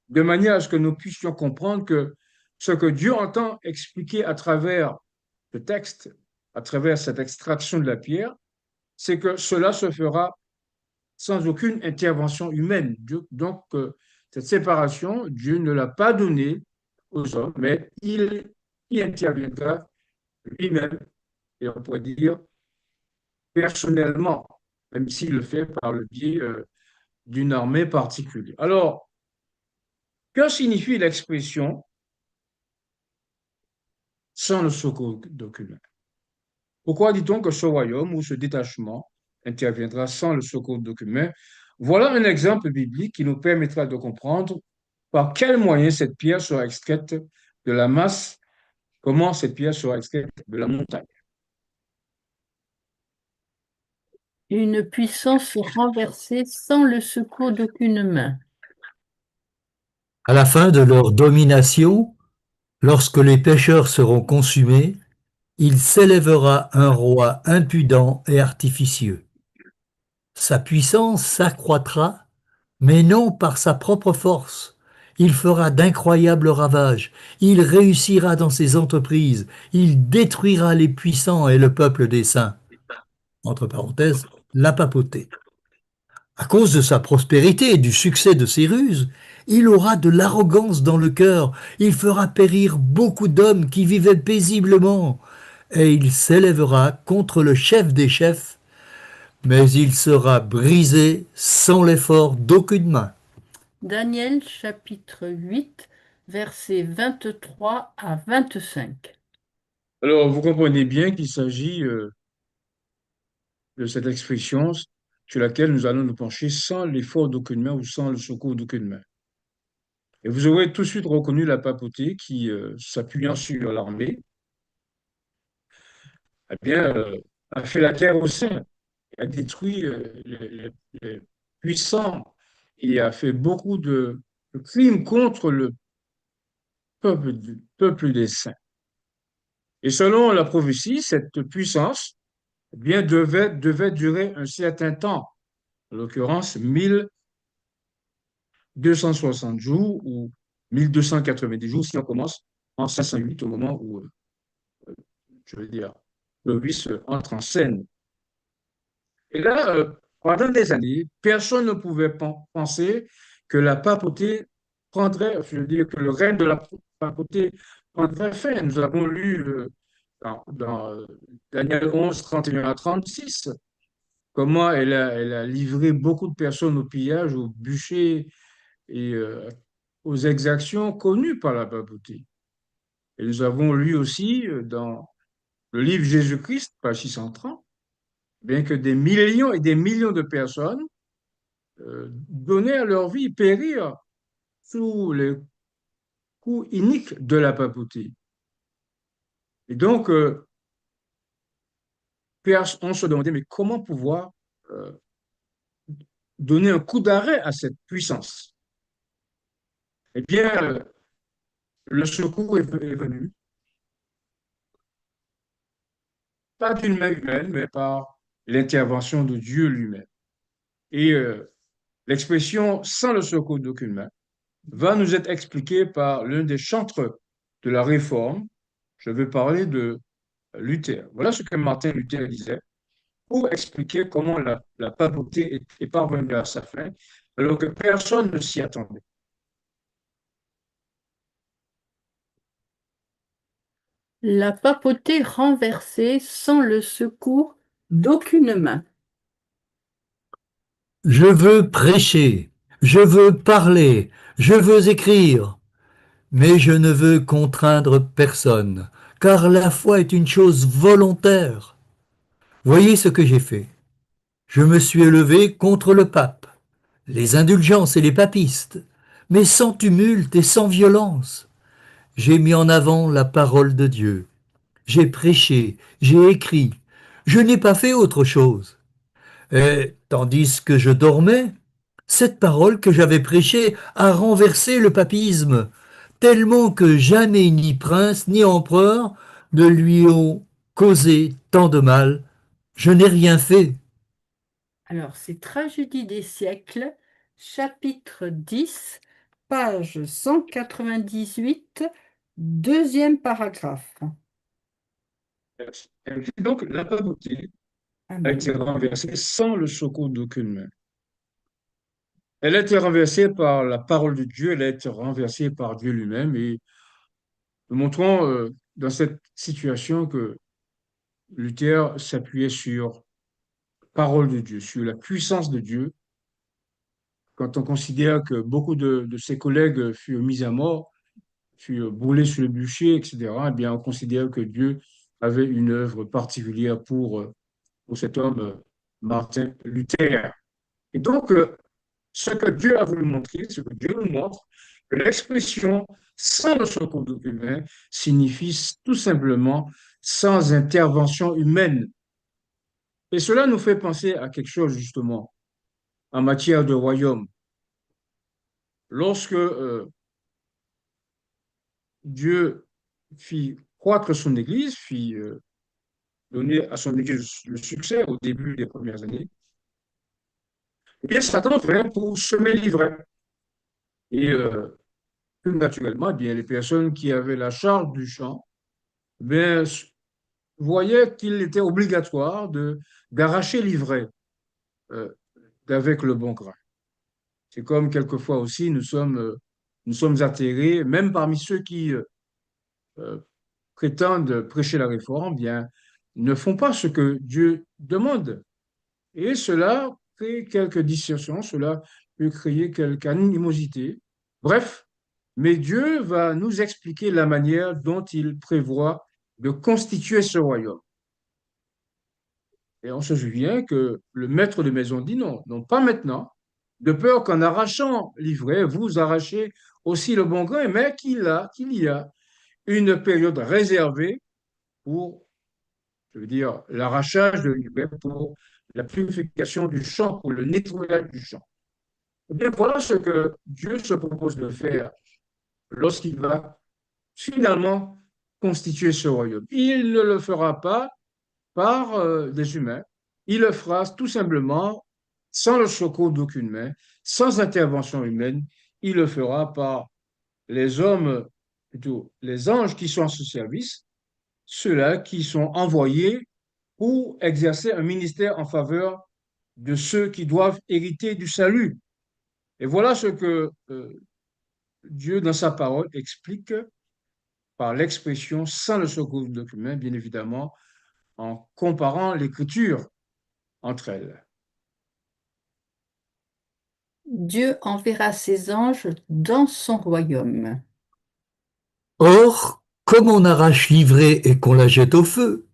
de manière à ce que nous puissions comprendre que ce que Dieu entend expliquer à travers le texte, à travers cette extraction de la pierre, c'est que cela se fera sans aucune intervention humaine. Donc, cette séparation, Dieu ne l'a pas donnée aux hommes, mais il y interviendra lui-même, et on pourrait dire personnellement, même s'il le fait par le biais d'une armée particulière. Alors, que signifie l'expression sans le secours d'aucune? Pourquoi dit-on que ce royaume ou ce détachement interviendra sans le secours d'aucune main? Voilà un exemple biblique qui nous permettra de comprendre par quel moyen cette pierre sera extraite de la masse, comment cette pierre sera extraite de la montagne. Une puissance renversée sans le secours d'aucune main. À la fin de leur domination, lorsque les pécheurs seront consumés, il s'élèvera un roi impudent et artificieux. Sa puissance s'accroîtra, mais non par sa propre force. Il fera d'incroyables ravages. Il réussira dans ses entreprises. Il détruira les puissants et le peuple des saints. Entre parenthèses, la papauté. À cause de sa prospérité et du succès de ses ruses, il aura de l'arrogance dans le cœur. Il fera périr beaucoup d'hommes qui vivaient paisiblement. Et il s'élèvera contre le chef des chefs, mais il sera brisé sans l'effort d'aucune main. Daniel chapitre 8, versets 23 à 25. Alors, vous comprenez bien qu'il s'agit de cette expression sur laquelle nous allons nous pencher sans l'effort d'aucune main ou sans le secours d'aucune main. Et vous aurez tout de suite reconnu la papauté qui, s'appuyant sur l'armée, eh bien, a fait la terre au sein, a détruit les puissants et a fait beaucoup de crimes contre le peuple des saints. Et selon la prophétie, cette puissance, eh bien, devait durer un certain temps, en l'occurrence 1260 jours ou 1290 jours si on commence en 508 au moment où, je veux dire, Clovis entre en scène. Et là, pendant des années, personne ne pouvait penser que la papauté prendrait, je veux dire, que le règne de la papauté prendrait fin. Nous avons lu dans Daniel 11, 31 à 36, comment elle a livré beaucoup de personnes au pillage, au bûcher et aux exactions connues par la papauté. Et nous avons lu aussi dans le livre Jésus-Christ, page 630, bien que des millions et des millions de personnes donnaient leur vie, périr sous les coups iniques de la papauté. Et donc, on se demandait, mais comment pouvoir euh, donner un coup d'arrêt à cette puissance? Eh bien, le secours est venu, pas d'une main humaine, mais par l'intervention de Dieu lui-même. Et l'expression sans le secours d'aucune main va nous être expliquée par l'un des chantres de la Réforme. Je veux parler de Luther. Voilà ce que Martin Luther disait pour expliquer comment la papauté est parvenue à sa fin, alors que personne ne s'y attendait. La papauté renversée sans le secours d'aucune main. Je veux prêcher, je veux parler, je veux écrire, mais je ne veux contraindre personne, car la foi est une chose volontaire. Voyez ce que j'ai fait. Je me suis élevé contre le pape, les indulgences et les papistes, mais sans tumulte et sans violence. J'ai mis en avant la parole de Dieu. J'ai prêché, j'ai écrit. Je n'ai pas fait autre chose. Et tandis que je dormais, cette parole que j'avais prêchée a renversé le papisme, tellement que jamais ni prince ni empereur ne lui ont causé tant de mal. Je n'ai rien fait. Alors, c'est Tragédie des siècles, chapitre 10, page 198, deuxième paragraphe. Donc, la papauté a Amen. été renversée sans le secours d'aucune main. Elle a été renversée par la parole de Dieu, elle a été renversée par Dieu lui-même et nous montrons dans cette situation que Luther s'appuyait sur la parole de Dieu, sur la puissance de Dieu. Quand on considère que beaucoup de ses collègues furent mis à mort, furent brûlés sur le bûcher, etc., eh bien, on considère que Dieu avait une œuvre particulière pour cet homme, Martin Luther. Et donc, ce que Dieu a voulu montrer, ce que Dieu nous montre, que l'expression sans le secours humain signifie tout simplement sans intervention humaine. Et cela nous fait penser à quelque chose justement en matière de royaume. Lorsque Dieu fit croître son Église, fit donner à son Église le succès au début des premières années, eh bien Satan vint pour semer l'ivraie. Et tout naturellement, eh bien, les personnes qui avaient la charge du champ, eh bien, voyaient qu'il était obligatoire d'arracher l'ivraie euh, avec le bon grain. C'est comme quelquefois aussi, nous sommes atterrés, même parmi ceux qui euh, prétendent prêcher la réforme, eh bien, ne font pas ce que Dieu demande. Et cela crée quelques distorsions, cela peut créer quelques animosités. Bref, mais Dieu va nous expliquer la manière dont il prévoit de constituer ce royaume. Et on se souvient que le maître de maison dit non, non, pas maintenant, de peur qu'en arrachant l'ivraie, vous arrachez aussi le bon grain, mais qu'il y a une période réservée pour, je veux dire, l'arrachage de l'ivraie, pour la purification du champ, pour le nettoyage du champ. Eh bien, voilà ce que Dieu se propose de faire lorsqu'il va finalement constituer ce royaume. Il ne le fera pas par des humains. Il le fera tout simplement sans le secours d'aucune main, sans intervention humaine. Il le fera par les hommes, plutôt les anges qui sont à ce service, ceux-là qui sont envoyés pour exercer un ministère en faveur de ceux qui doivent hériter du salut. Et voilà ce que Dieu, dans sa parole, explique par l'expression sans le secours d'aucune main, bien évidemment, en comparant l'écriture entre elles. Dieu enverra ses anges dans son royaume. Or, comme on arrache l'ivraie et qu'on la jette au feu,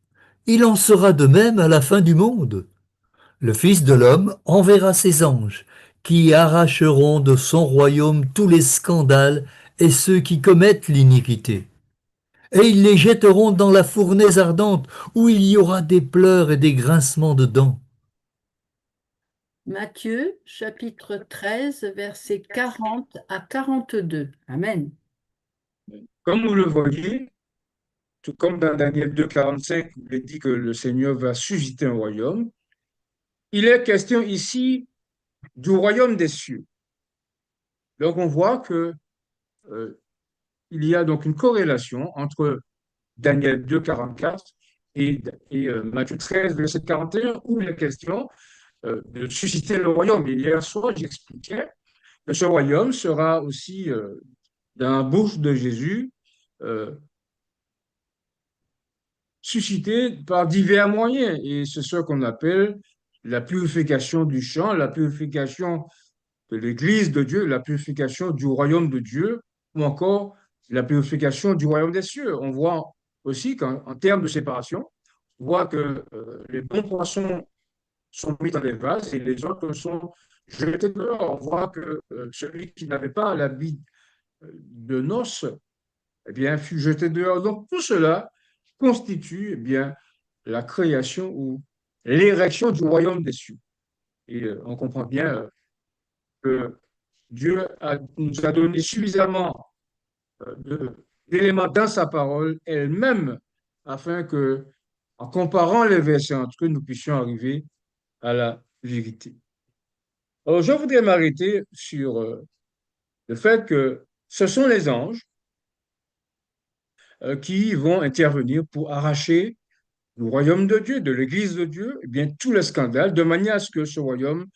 il en sera de même à la fin du monde. Le Fils de l'homme enverra ses anges, qui arracheront de son royaume tous les scandales et ceux qui commettent l'iniquité. Et ils les jetteront dans la fournaise ardente, où il y aura des pleurs et des grincements de dents. Matthieu, chapitre 13, versets 40 à 42. Amen. Comme vous le voyez, tout comme dans Daniel 2,45, il est dit que le Seigneur va susciter un royaume, il est question ici du royaume des cieux. Donc on voit que euh, il y a donc une corrélation entre Daniel 2,44 et Matthieu 13, verset 41, où il est question de susciter le royaume. Et hier soir, j'expliquais que ce royaume sera aussi dans la bouche de Jésus euh, suscité par divers moyens. Et c'est ce qu'on appelle la purification du champ, la purification de l'Église de Dieu, la purification du royaume de Dieu, ou encore la purification du royaume des cieux. On voit aussi qu'en termes de séparation, on voit que les bons poissons sont mis dans des vases et les autres sont jetés dehors. On voit que celui qui n'avait pas l'habit de noces, eh bien, fut jeté dehors. Donc, tout cela constitue, eh bien, la création ou l'érection du royaume des cieux. Et on comprend bien que nous a donné suffisamment d'éléments dans sa parole elle-même afin que, en comparant les versets entre eux, nous puissions arriver à la vérité. Alors, je voudrais m'arrêter sur le fait que ce sont les anges qui vont intervenir pour arracher du royaume de Dieu, de l'Église de Dieu, eh bien, tout le scandale, de manière à ce que ce royaume,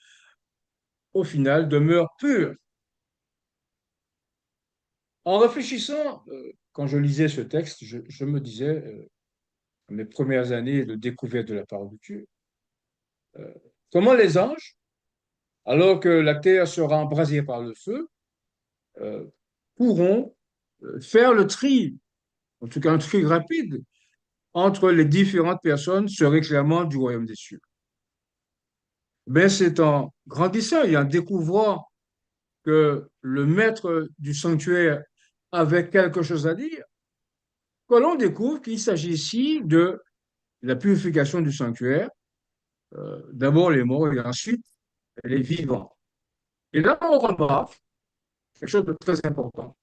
au final, demeure pur. En réfléchissant, quand je lisais ce texte, je me disais, mes premières années de découverte de la parole de Dieu, euh, comment les anges, alors que la terre sera embrasée par le feu, euh, pourront faire le tri, en tout cas un tri rapide, entre les différentes personnes se réclamant du royaume des cieux. Ben, c'est en grandissant et en découvrant que le maître du sanctuaire avait quelque chose à dire, que l'on découvre qu'il s'agit ici de la purification du sanctuaire, d'abord les morts et ensuite les vivants. Et là, on remarque quelque chose de très important,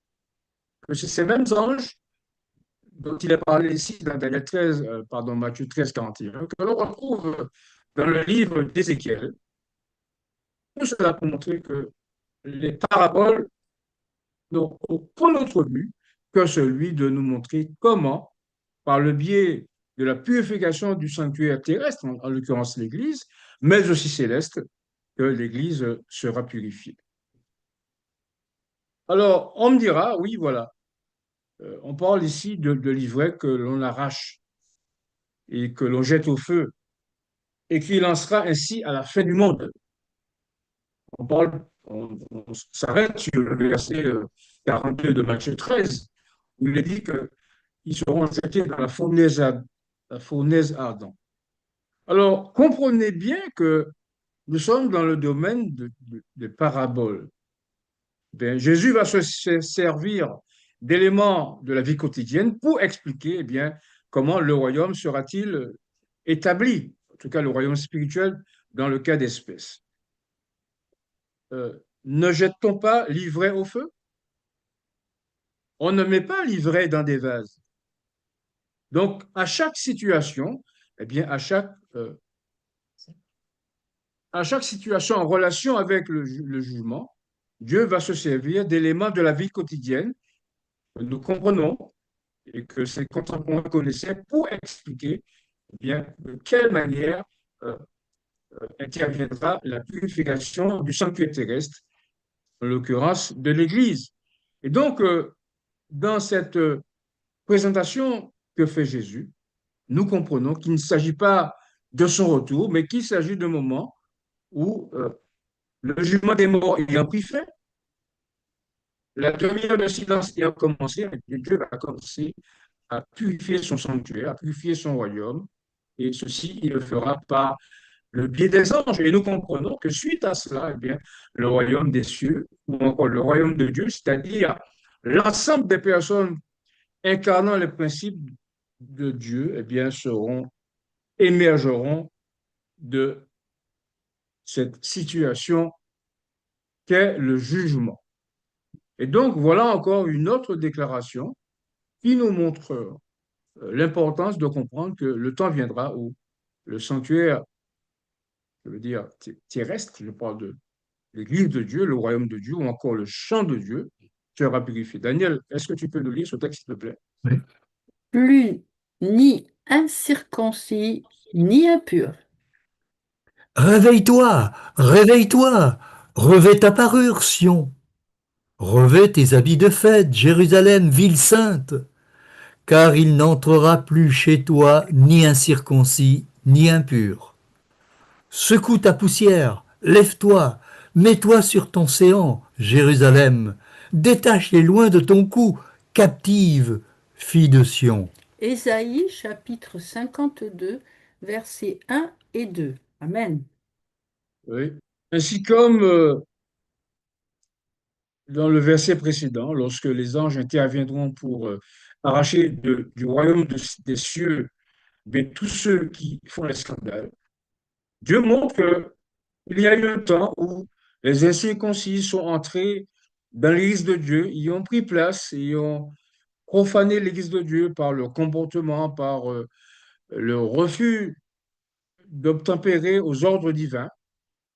que c'est ces mêmes anges dont il est parlé ici dans Daniel 13, pardon, Matthieu 13, 41, que l'on retrouve dans le livre d'Ézéchiel. Tout cela pour montrer que les paraboles n'ont aucun autre but que celui de nous montrer comment, par le biais de la purification du sanctuaire terrestre, en l'occurrence l'Église, mais aussi céleste, que l'Église sera purifiée. Alors, on me dira, oui, voilà, on parle ici de l'ivraie que l'on arrache et que l'on jette au feu et qui lancera ainsi à la fin du monde. On s'arrête sur le verset 42 de Matthieu 13, où il est dit qu'ils seront jetés dans la fournaise ardente. Alors, comprenez bien que nous sommes dans le domaine de paraboles. Bien, Jésus va se servir d'éléments de la vie quotidienne pour expliquer bien, comment le royaume sera-t-il établi, en tout cas le royaume spirituel dans le cas d'espèce. Ne jette-t-on pas l'ivraie au feu? On ne met pas l'ivraie dans des vases. Donc, à chaque situation, eh bien, à chaque situation en relation avec le jugement, Dieu va se servir d'éléments de la vie quotidienne que nous comprenons et que ses contemporains connaissaient pour expliquer eh bien, de quelle manière euh, interviendra la purification du sanctuaire terrestre, en l'occurrence de l'Église. Et donc, dans cette présentation que fait Jésus, nous comprenons qu'il ne s'agit pas de son retour, mais qu'il s'agit d'un moment où le jugement des morts ayant pris fin, la demi-heure de silence ayant commencé, Dieu va commencer à purifier son sanctuaire, à purifier son royaume, et ceci, il le fera par le biais des anges. Et nous comprenons que suite à cela, eh bien, le royaume des cieux, ou encore le royaume de Dieu, c'est-à-dire l'ensemble des personnes incarnant les principes de Dieu, eh bien, émergeront de cette situation qu'est le jugement. Et donc, voilà encore une autre déclaration qui nous montre l'importance de comprendre que le temps viendra où le sanctuaire, je veux dire terrestre, je parle de l'église de Dieu, le royaume de Dieu, ou encore le champ de Dieu, sera purifié. Daniel, est-ce que tu peux nous lire ce texte, s'il te plaît? Oui. Plus ni incirconcis, ni impur. Réveille-toi, réveille-toi, revêt ta parure, Sion. Revêt tes habits de fête, Jérusalem, ville sainte, car il n'entrera plus chez toi ni incirconcis, ni impur. Secoue ta poussière, lève-toi, mets-toi sur ton séant, Jérusalem, détache les loins de ton cou, captive, fille de Sion. Ésaïe chapitre 52, versets 1 et 2. Amen. Oui. Ainsi comme dans le verset précédent, lorsque les anges interviendront pour arracher du royaume des cieux bien, tous ceux qui font les scandales, Dieu montre qu'il y a eu un temps où les incirconcis sont entrés dans l'Église de Dieu, ils ont pris place, ils ont profané l'Église de Dieu par leur comportement, par leur refus d'obtempérer aux ordres divins.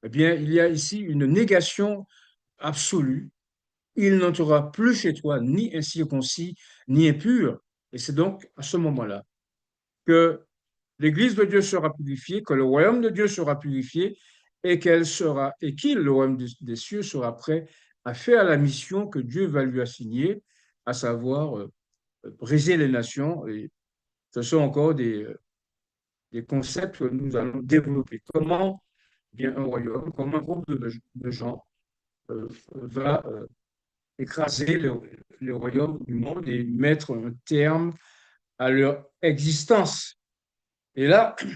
Eh bien, il y a ici une négation absolue. Il n'entrera plus chez toi ni incirconcis, ni impur. Et c'est donc à ce moment-là que l'Église de Dieu sera purifiée, que le royaume de Dieu sera purifié et qu'il, le royaume des cieux, sera prêt à faire la mission que Dieu va lui assigner, à savoir briser les nations. Et ce sont encore des concepts que nous allons développer. Comment bien un royaume, comment un groupe de gens va écraser le royaume du monde et mettre un terme à leur existence. Et là, vous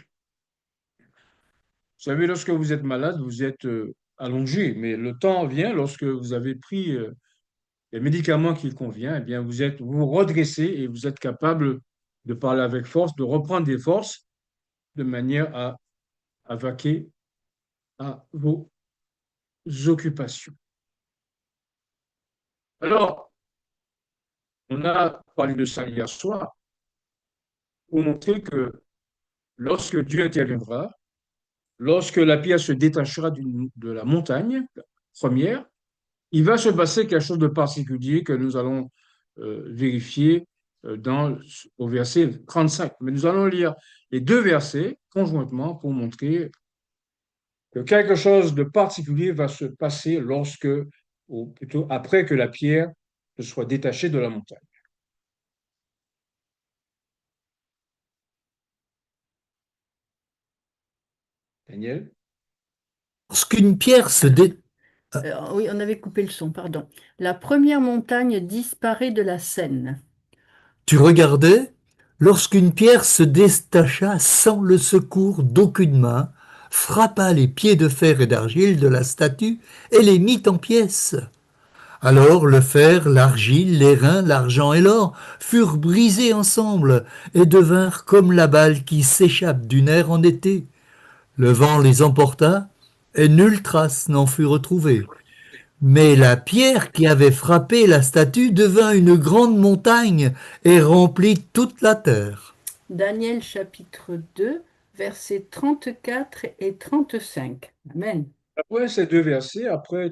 savez, lorsque vous êtes malade, vous êtes allongé, mais le temps vient lorsque vous avez pris les médicaments qu'il convient, eh bien, vous vous redressez et vous êtes capable de parler avec force, de reprendre des forces de manière à vaquer à vos occupations. Alors, on a parlé de ça hier soir pour montrer que lorsque Dieu interviendra, lorsque la pierre se détachera de la montagne première, il va se passer quelque chose de particulier que nous allons vérifier au verset 35. Mais nous allons lire les deux versets conjointement pour montrer que quelque chose de particulier va se passer ou plutôt après que la pierre se soit détachée de la montagne. Daniel? Lorsqu'une pierre se dé... Oui, on avait coupé le son, pardon. La première montagne disparaît de la scène. Tu regardais, lorsqu'une pierre se détacha sans le secours d'aucune main, frappa les pieds de fer et d'argile de la statue et les mit en pièces. Alors le fer, l'argile, l'airain, l'argent et l'or furent brisés ensemble et devinrent comme la balle qui s'échappe du nerf en été. Le vent les emporta et nulle trace n'en fut retrouvée. Mais la pierre qui avait frappé la statue devint une grande montagne et remplit toute la terre. Daniel chapitre 2, versets 34 et 35. Amen. Après ces deux versets, après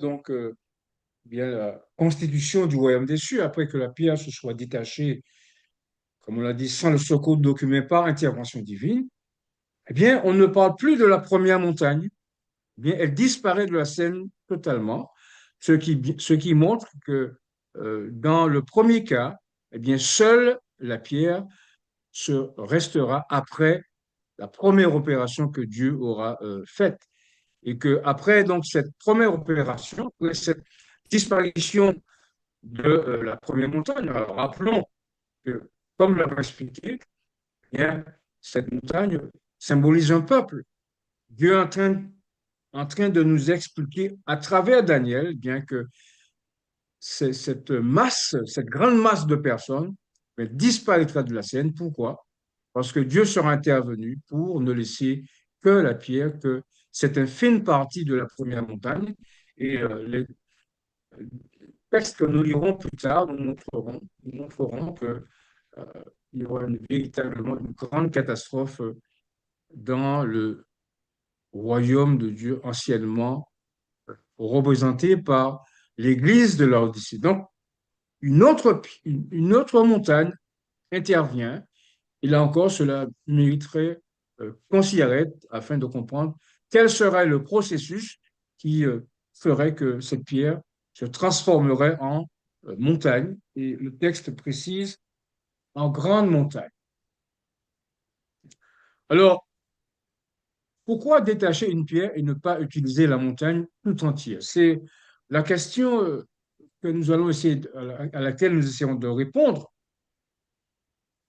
bien la constitution du royaume des cieux, après que la pierre se soit détachée, comme on l'a dit, sans le secours d'aucune par intervention divine, eh bien, on ne parle plus de la première montagne. Eh bien, elle disparaît de la scène totalement, ce qui montre que dans le premier cas, eh bien, seule la pierre restera après la première opération que Dieu aura faite. Et que après donc cette première opération, après cette disparition de la première montagne, alors rappelons que, comme l'avons expliqué, eh bien, cette montagne symbolise un peuple. Dieu est en train de nous expliquer à travers Daniel, bien que cette grande masse de personnes, elle disparaîtra de la scène. Pourquoi? Parce que Dieu sera intervenu pour ne laisser que la pierre, que cette infime partie de la première montagne. Et les textes que nous lirons plus tard nous montreront que il y aura véritablement une grande catastrophe dans le royaume de Dieu anciennement représenté par l'église de Laodicée. Donc, une autre montagne intervient. Et là encore, cela mériterait qu'on s'y arrête afin de comprendre quel serait le processus qui ferait que cette pierre se transformerait en montagne. Et le texte précise en grande montagne. Alors, pourquoi détacher une pierre et ne pas utiliser la montagne tout entière? C'est la question que nous allons à laquelle nous essayons de répondre.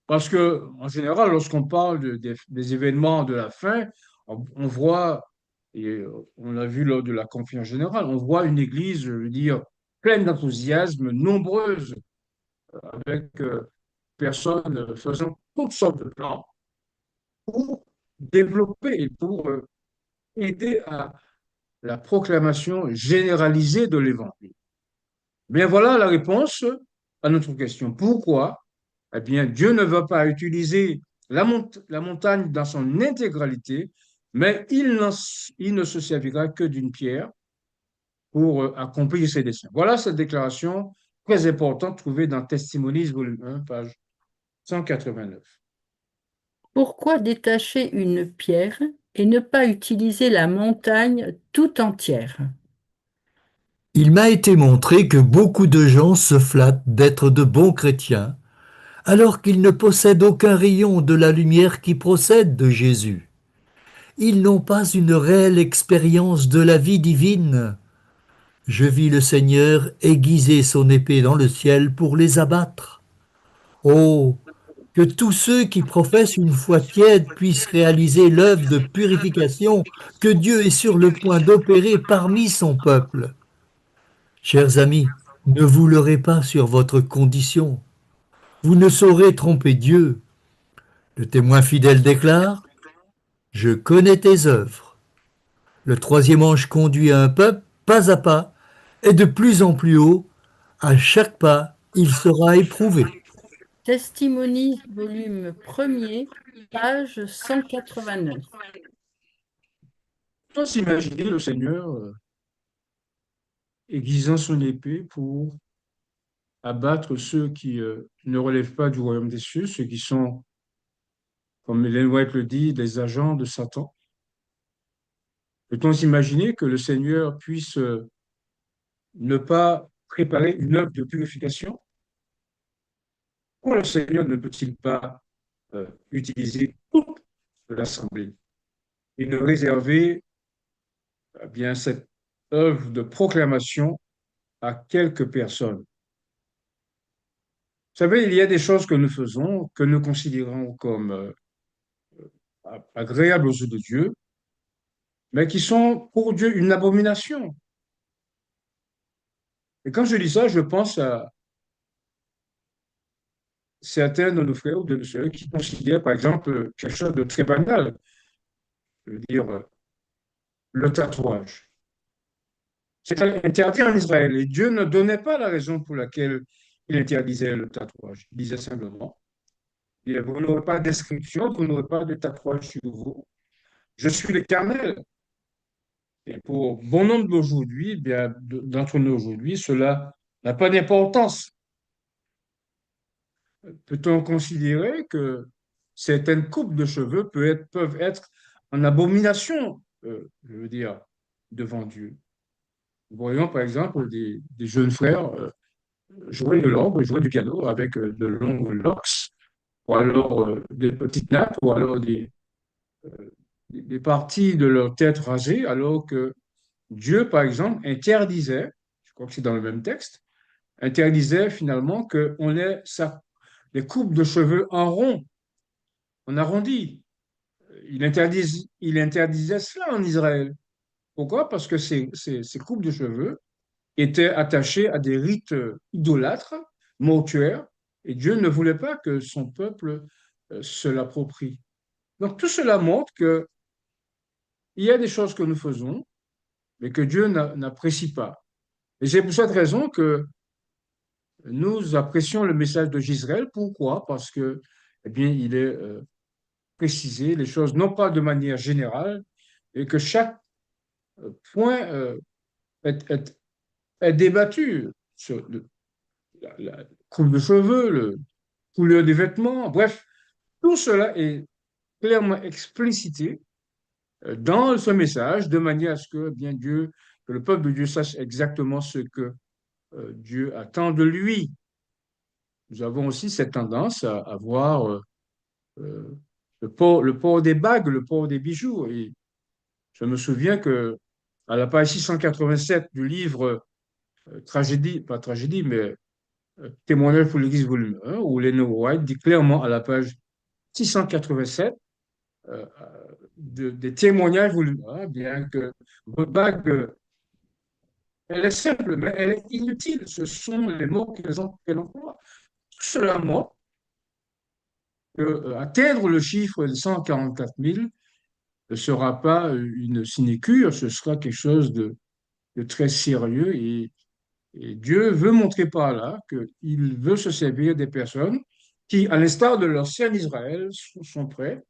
Parce que, en général, lorsqu'on parle des événements de la fin, on voit, et on l'a vu lors de la conférence générale, on voit une église, je veux dire, pleine d'enthousiasme, nombreuse, avec personnes faisant toutes sortes de plans pour développer et pour aider à la proclamation généralisée de l'évangile. Bien voilà la réponse à notre question. Pourquoi? Eh bien, Dieu ne va pas utiliser la montagne dans son intégralité, mais il ne se servira que d'une pierre pour accomplir ses desseins. Voilà cette déclaration très importante trouvée dans Testimonies, volume 1, page 189. Pourquoi détacher une pierre et ne pas utiliser la montagne tout entière? Il m'a été montré que beaucoup de gens se flattent d'être de bons chrétiens, alors qu'ils ne possèdent aucun rayon de la lumière qui procède de Jésus. Ils n'ont pas une réelle expérience de la vie divine. Je vis le Seigneur aiguiser son épée dans le ciel pour les abattre. Oh, que tous ceux qui professent une foi tiède puissent réaliser l'œuvre de purification que Dieu est sur le point d'opérer parmi son peuple. Chers amis, ne vous leurrez pas sur votre condition. Vous ne saurez tromper Dieu. Le témoin fidèle déclare, je connais tes œuvres. Le troisième ange conduit un peuple, pas à pas, et de plus en plus haut. À chaque pas, il sera éprouvé. Testimonies, volume 1er, page 189. On peut s'imaginer le Seigneur aiguisant son épée pour abattre ceux qui ne relèvent pas du royaume des cieux, ceux qui sont, comme Ellen White le dit, des agents de Satan. Peut-on s'imaginer que le Seigneur puisse ne pas préparer une œuvre de purification? Pourquoi le Seigneur ne peut-il pas utiliser toute l'assemblée et ne réserver bien cette œuvre de proclamation à quelques personnes? Vous savez, il y a des choses que nous faisons, que nous considérons comme agréables aux yeux de Dieu, mais qui sont pour Dieu une abomination. Et quand je dis ça, je pense à certains de nos frères ou de nos sœurs qui considèrent, par exemple, quelque chose de très banal, je veux dire, le tatouage. C'est interdit en Israël et Dieu ne donnait pas la raison pour laquelle il interdisait le tatouage. Il disait simplement, vous n'aurez pas d'inscription, vous n'aurez pas de tatouage sur vous. Je suis l'Éternel. Et pour bon nombre d'aujourd'hui, bien d'entre nous aujourd'hui, cela n'a pas d'importance. Peut-on considérer que certaines coupes de cheveux peuvent être en abomination, je veux dire, devant Dieu? Nous voyons par exemple des jeunes frères jouer de l'orgue, jouer du piano avec de longues locks, ou alors des petites nattes, ou alors des parties de leur tête rasées, alors que Dieu, par exemple, interdisait, je crois que c'est dans le même texte, interdisait finalement qu'on ait les coupes de cheveux en rond, en arrondi. Il interdisait cela en Israël. Pourquoi? Parce que ces coupes de cheveux étaient attachées à des rites idolâtres, mortuaires, et Dieu ne voulait pas que son peuple se l'approprie. Donc tout cela montre qu'il y a des choses que nous faisons, mais que Dieu n'apprécie pas. Et c'est pour cette raison que nous apprécions le message de Gisraël. Pourquoi? Parce que, eh bien, il est précisé les choses non pas de manière générale, et que chaque point est, est débattu sur la coupe de cheveux, la couleur des vêtements, bref, tout cela est clairement explicité dans ce message, de manière à ce que bien Dieu, que le peuple de Dieu sache exactement ce que Dieu attend de lui. Nous avons aussi cette tendance à avoir le port des bagues, le port des bijoux. Et je me souviens que à la page 687 du livre Tragédie, pas tragédie, mais Témoignage pour l'Église, volume 1, où Ellen White dit clairement à la page 687 euh, des témoignages, volume 1, bien que votre bague, elle est simple, mais elle est inutile. Ce sont les mots qu'elle emploie. Tout cela montre qu'atteindre le chiffre de 144 000 ne sera pas une sinécure, ce sera quelque chose de très sérieux. Et Dieu veut montrer par là qu'il veut se servir des personnes qui, à l'instar de leur sien Israël, sont prêts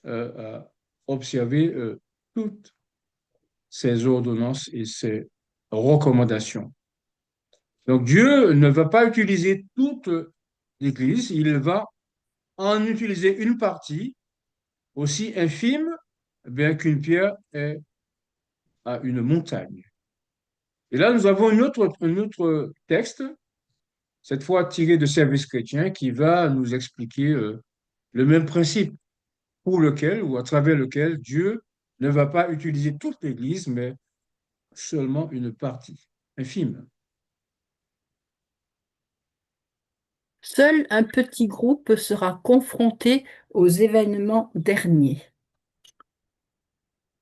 à observer toutes ces ordonnances et ces recommandations. Donc Dieu ne va pas utiliser toute l'Église, il va en utiliser une partie aussi infime, bien qu'une pierre est à une montagne. Et là, nous avons un autre texte, cette fois tiré de Service chrétien, qui va nous expliquer le même principe pour lequel ou à travers lequel Dieu ne va pas utiliser toute l'Église, mais seulement une partie infime. Seul un petit groupe sera confronté aux événements derniers.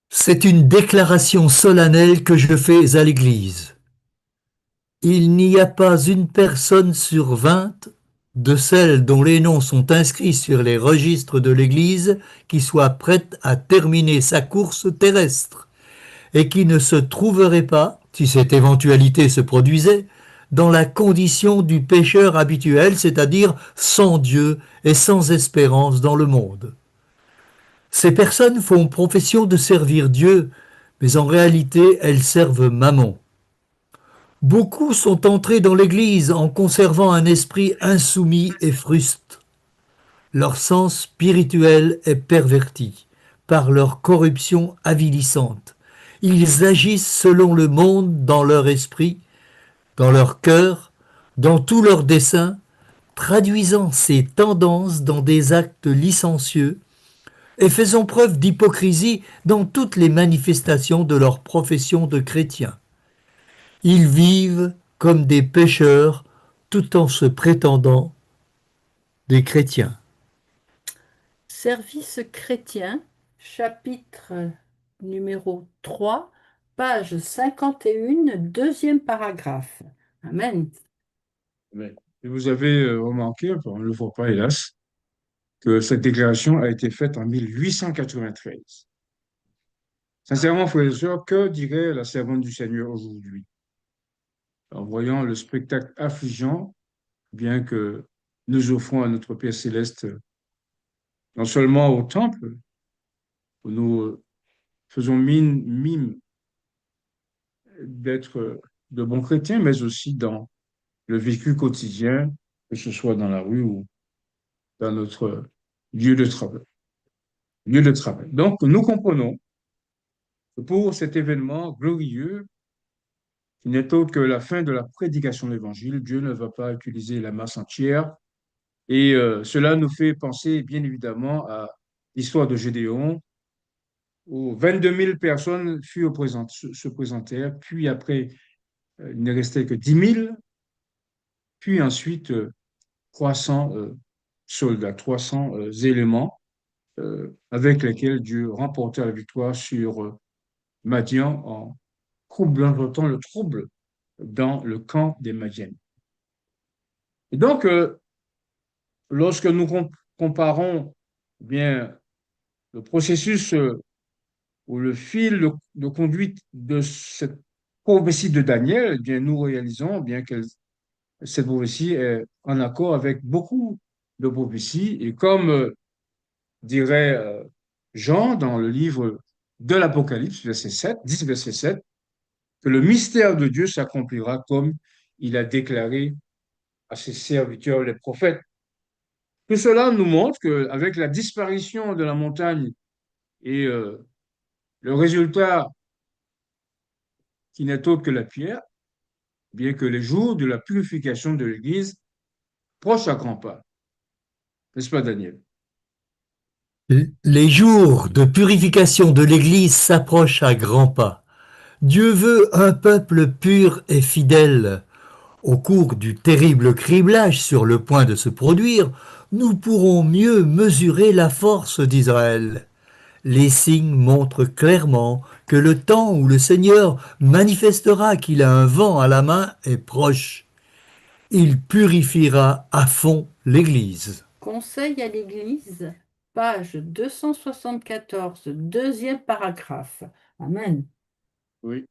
C'est une déclaration solennelle que je fais à l'Église. Il n'y a pas une personne sur 20 de celles dont les noms sont inscrits sur les registres de l'Église qui soit prête à terminer sa course terrestre et qui ne se trouverait pas, si cette éventualité se produisait, dans la condition du pécheur habituel, c'est-à-dire sans Dieu et sans espérance dans le monde. Ces personnes font profession de servir Dieu, mais en réalité elles servent Mammon. Beaucoup sont entrés dans l'Église en conservant un esprit insoumis et fruste. Leur sens spirituel est perverti par leur corruption avilissante. Ils agissent selon le monde dans leur esprit, dans leur cœur, dans tous leurs desseins, traduisant ces tendances dans des actes licencieux et faisant preuve d'hypocrisie dans toutes les manifestations de leur profession de chrétiens. Ils vivent comme des pécheurs tout en se prétendant des chrétiens. Service chrétien, chapitre numéro 3, page 51, deuxième paragraphe. Amen. Et vous avez remarqué, enfin, on ne le voit pas hélas, que cette déclaration a été faite en 1893. Sincèrement, frères et sœurs, que dirait la servante du Seigneur aujourd'hui en voyant le spectacle affligeant, bien que nous offrons à notre Père céleste, non seulement au temple, où nous faisons mime d'être de bons chrétiens, mais aussi dans le vécu quotidien, que ce soit dans la rue ou dans notre lieu de travail. Lieu de travail. Donc, nous comprenons que pour cet événement glorieux, qui n'est autre que la fin de la prédication de l'Évangile, Dieu ne va pas utiliser la masse entière. Et cela nous fait penser, bien évidemment, à l'histoire de Gédéon, où 22 000 personnes se présentèrent, puis après, il ne restait que 10 000, puis ensuite 300 soldats, 300 éléments avec lesquels Dieu remporta la victoire sur Madian en troublant autant le trouble dans le camp des Madianites. Et donc, lorsque nous comparons bien le processus ou le fil de conduite de cette prophétie de Daniel, eh bien, nous réalisons bien que cette prophétie est en accord avec beaucoup de prophéties. Et comme dirait Jean dans le livre de l'Apocalypse, verset 7, 10, verset 7, que le mystère de Dieu s'accomplira comme il a déclaré à ses serviteurs, les prophètes. Tout cela nous montre qu'avec la disparition de la montagne et le résultat qui n'est autre que la pierre, bien que les jours de la purification de l'Église proche à grands pas. N'est-ce pas, Daniel? Les jours de purification de l'Église s'approchent à grands pas. Dieu veut un peuple pur et fidèle. Au cours du terrible criblage sur le point de se produire, nous pourrons mieux mesurer la force d'Israël. Les signes montrent clairement que le temps où le Seigneur manifestera qu'il a un vent à la main est proche. Il purifiera à fond l'Église. Conseil à l'Église, page 274, deuxième paragraphe. Amen. Oui.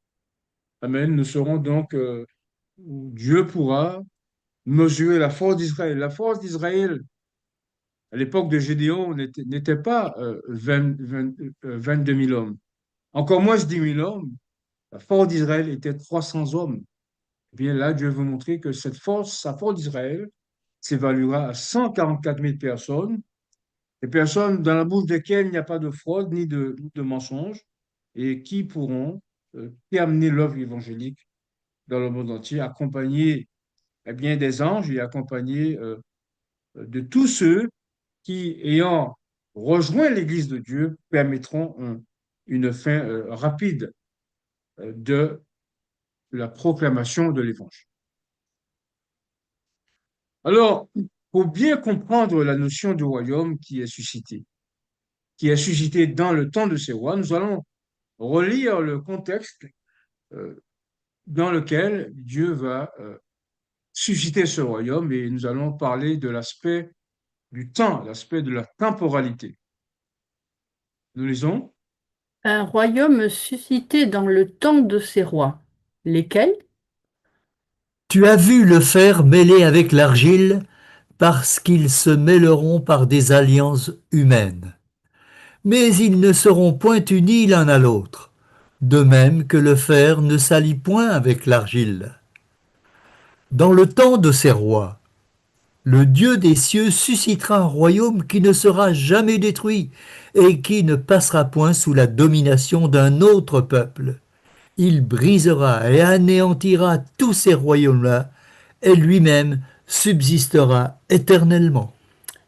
Amen. Nous serons donc, Dieu pourra mesurer la force d'Israël. La force d'Israël, à l'époque de Gédéon, n'était pas 22 000 hommes. Encore moins 10 000 hommes. La force d'Israël était 300 hommes. Eh bien là, Dieu veut montrer que cette force, sa force d'Israël, s'évaluera à 144 000 personnes, des personnes dans la bouche desquelles il n'y a pas de fraude ni de mensonge, et qui pourront terminer l'œuvre évangélique dans le monde entier, accompagnés eh bien, des anges et accompagnés de tous ceux qui, ayant rejoint l'Église de Dieu, permettront une fin rapide de la proclamation de l'Évangile. Alors, pour bien comprendre la notion du royaume qui est suscitée dans le temps de ces rois, nous allons relire le contexte euh, dans lequel Dieu va susciter ce royaume et nous allons parler de l'aspect du temps, l'aspect de la temporalité. Nous lisons. Un royaume suscité dans le temps de ses rois. Lesquels? Tu as vu le fer mêlé avec l'argile, parce qu'ils se mêleront par des alliances humaines. Mais ils ne seront point unis l'un à l'autre, de même que le fer ne s'allie point avec l'argile. Dans le temps de ces rois, le Dieu des cieux suscitera un royaume qui ne sera jamais détruit et qui ne passera point sous la domination d'un autre peuple. Il brisera et anéantira tous ces royaumes-là et lui-même subsistera éternellement.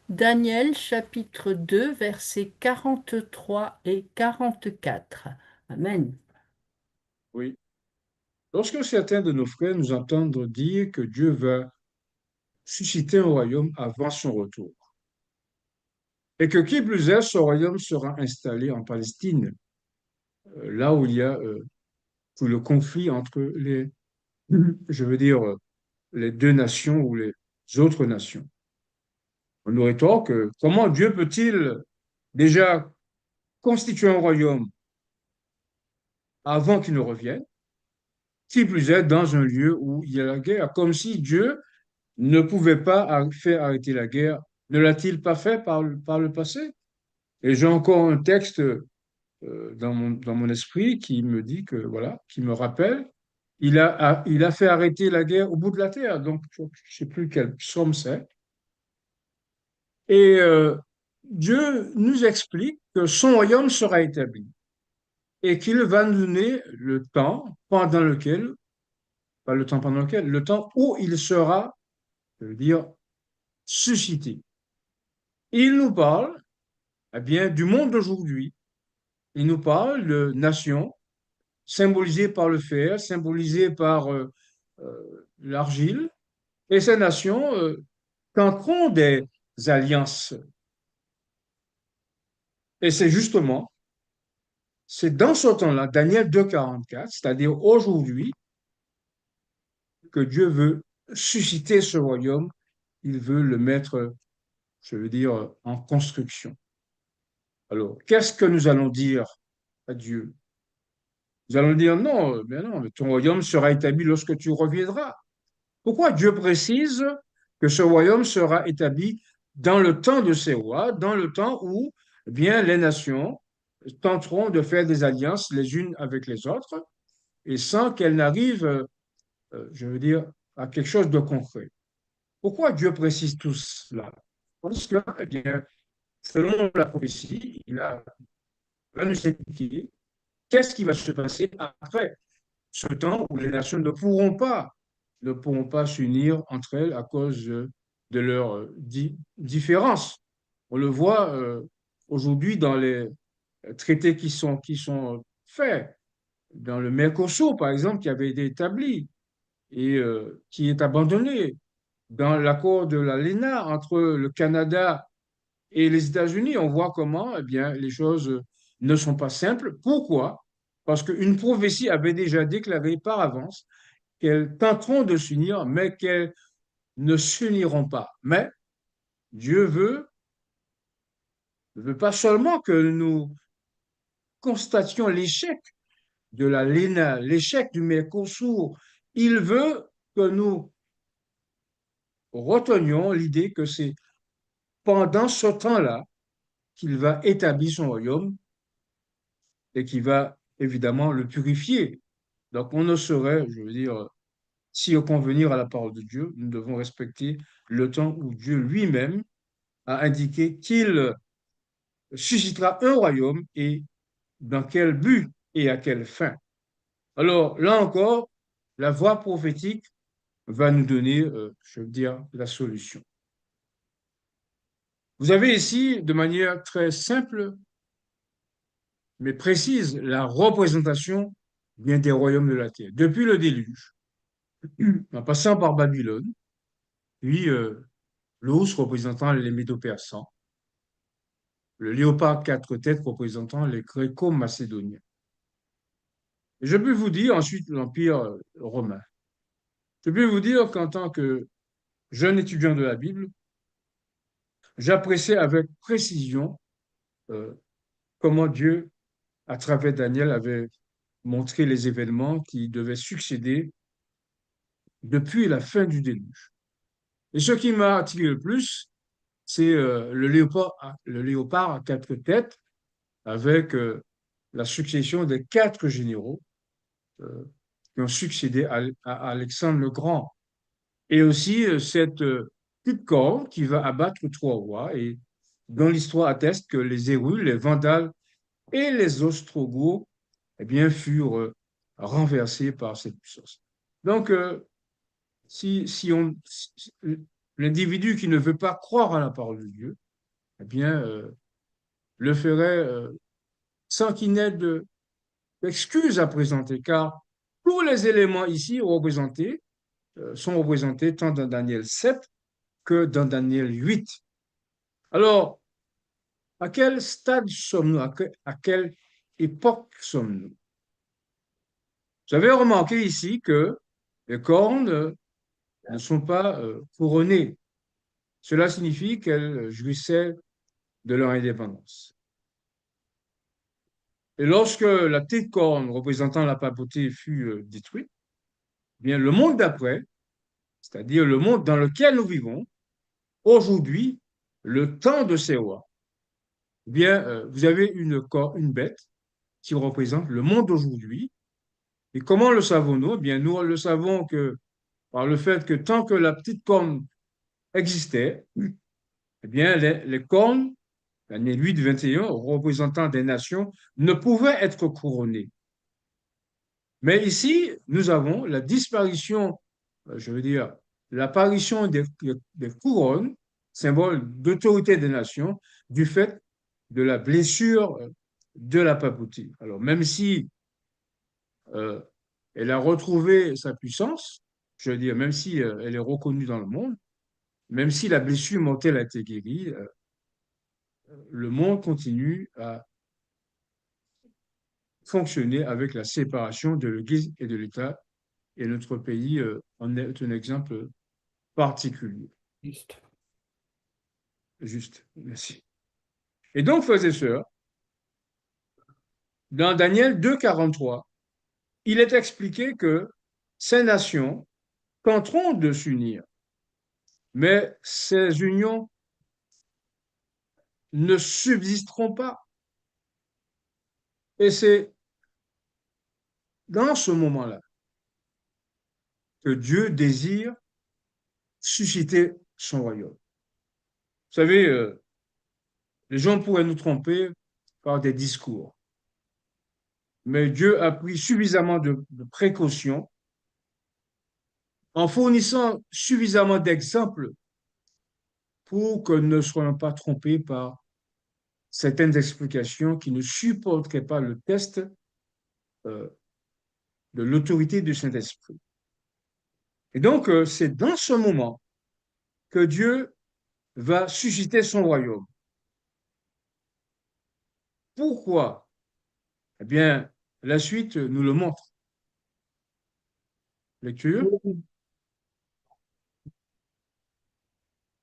Daniel chapitre 2, versets 43 et 44. Amen. Oui. Lorsque certains de nos frères nous entendent dire que Dieu va susciter un royaume avant son retour, et que qui plus est, ce royaume sera installé en Palestine, là où il y a tout le conflit entre je veux dire, les deux nations ou les autres nations. On nous rétorque, comment Dieu peut-il déjà constituer un royaume avant qu'il ne revienne, qui plus est dans un lieu où il y a la guerre, comme si Dieu ne pouvait pas faire arrêter la guerre. Ne l'a-t-il pas fait par le passé? Et j'ai encore un texte dans mon esprit qui me dit que, voilà, qui me rappelle, il a fait arrêter la guerre au bout de la terre. Donc, je ne sais plus quel psaume c'est. Et Dieu nous explique que son royaume sera établi et qu'il va nous donner le temps pendant lequel, pas le temps pendant lequel, le temps où il sera, je veux dire, suscité. Il nous parle, eh bien, du monde d'aujourd'hui. Il nous parle de nations symbolisées par le fer, symbolisées par l'argile, et ces nations tenteront des alliances. Et c'est dans ce temps-là, Daniel 2,44, c'est-à-dire aujourd'hui, que Dieu veut susciter ce royaume. Il veut le mettre, je veux dire, en construction. Alors, qu'est-ce que nous allons dire à Dieu? Nous allons dire non, mais non, mais ton royaume sera établi lorsque tu reviendras. Pourquoi Dieu précise que ce royaume sera établi dans le temps de ses rois, dans le temps où, eh bien, les nations tenteront de faire des alliances les unes avec les autres et sans qu'elles n'arrivent, je veux dire, à quelque chose de concret. Pourquoi Dieu précise tout cela? Parce que, eh bien, selon la prophétie, va nous expliquer qu'est-ce qui va se passer après ce temps où les nations ne pourront pas s'unir entre elles à cause de leurs différences. On le voit aujourd'hui dans les traités qui sont faits, dans le Mercosur, par exemple, qui avait été établi et qui est abandonné, dans l'accord de la LENA entre le Canada et les États-Unis, on voit comment, eh bien, les choses ne sont pas simples. Pourquoi? Parce qu'une prophétie avait déjà déclaré par avance qu'elles tenteront de s'unir, mais qu'elles ne s'uniront pas. Mais Dieu ne veut pas seulement que nous constations l'échec de la LENA, l'échec du Mercosur. Il veut que nous retenions l'idée que c'est pendant ce temps-là qu'il va établir son royaume et qui va évidemment le purifier. Donc, on ne saurait, je veux dire, s'y convenir à la parole de Dieu, nous devons respecter le temps où Dieu lui-même a indiqué qu'il suscitera un royaume et dans quel but et à quelle fin. Alors, là encore, la voix prophétique va nous donner, je veux dire, la solution. Vous avez ici, de manière très simple, mais précise, la représentation bien des royaumes de la terre. Depuis le déluge, en passant par Babylone, puis l'ours représentant les Médo-Persans, le léopard quatre têtes représentant les Gréco-Macédoniens. Et je peux vous dire ensuite l'Empire romain. Je peux vous dire qu'en tant que jeune étudiant de la Bible, j'appréciais avec précision euh, comment Dieu, à travers Daniel, avait montré les événements qui devaient succéder depuis la fin du déluge. Et ce qui m'a attiré le plus, c'est le léopard à quatre têtes avec la succession des quatre généraux euh, qui ont succédé à Alexandre le Grand. et aussi cette petite corne qui va abattre trois rois et dont l'histoire atteste que les Hérules, les Vandales et les Ostrogoths eh bien, furent renversés par cette puissance. Donc, si l'individu qui ne veut pas croire à la parole de Dieu, eh bien, le ferait sans qu'il n'ait d'excuses à présenter, car tous les éléments ici représentés sont représentés tant dans Daniel 7 que dans Daniel 8. Alors, à quel stade sommes-nous? À quelle époque sommes-nous? Vous avez remarqué ici que les cornes ne sont pas couronnées. Cela signifie qu'elles jouissaient de leur indépendance. Et lorsque la petite corne représentant la papauté fut détruite, eh bien, le monde d'après, c'est-à-dire le monde dans lequel nous vivons, aujourd'hui, le temps de ces rois, eh bien, vous avez une bête qui représente le monde d'aujourd'hui. Et comment le savons-nous? Eh bien, nous le savons que par le fait que tant que la petite corne existait, eh bien, les cornes, l'année 8-21, représentant des nations, ne pouvaient être couronnées. Mais ici, nous avons la disparition, je veux dire, l'apparition des couronnes, symbole d'autorité des nations, du fait de la blessure de la papauté. Alors, même si euh, elle a retrouvé sa puissance, je veux dire, même si elle est reconnue dans le monde, même si la blessure mortelle a été guérie, le monde continue à fonctionner avec la séparation de l'Église et de l'État, et notre pays en est un exemple particulier. Juste. Juste, merci. Et donc, frères et sœurs, dans Daniel 2,43, il est expliqué que ces nations tenteront de s'unir, mais ces unions ne subsisteront pas. Et c'est dans ce moment-là que Dieu désire susciter son royaume. Vous savez, les gens pourraient nous tromper par des discours, mais Dieu a pris suffisamment de précautions en fournissant suffisamment d'exemples pour que nous ne soyons pas trompés par certaines explications qui ne supporteraient pas le test euh, de l'autorité du Saint-Esprit. Et donc, c'est dans ce moment que Dieu va susciter son royaume. Pourquoi? Eh bien, la suite nous le montre. Lecture.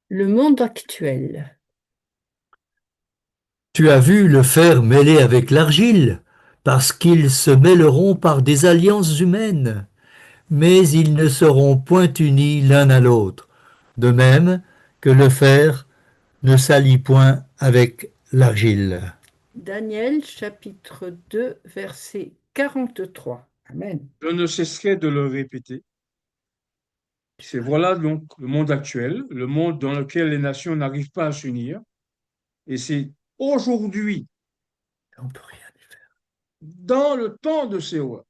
Le monde actuel. Tu as vu le fer mêlé avec l'argile, parce qu'ils se mêleront par des alliances humaines, mais ils ne seront point unis l'un à l'autre, de même que le fer ne s'allie point avec l'argile. Daniel chapitre 2, verset 43. Amen. Je ne cesserai de le répéter. C'est voilà donc le monde actuel, le monde dans lequel les nations n'arrivent pas à s'unir. Et c'est aujourd'hui, On peut rien y faire. dans le temps de ces rois,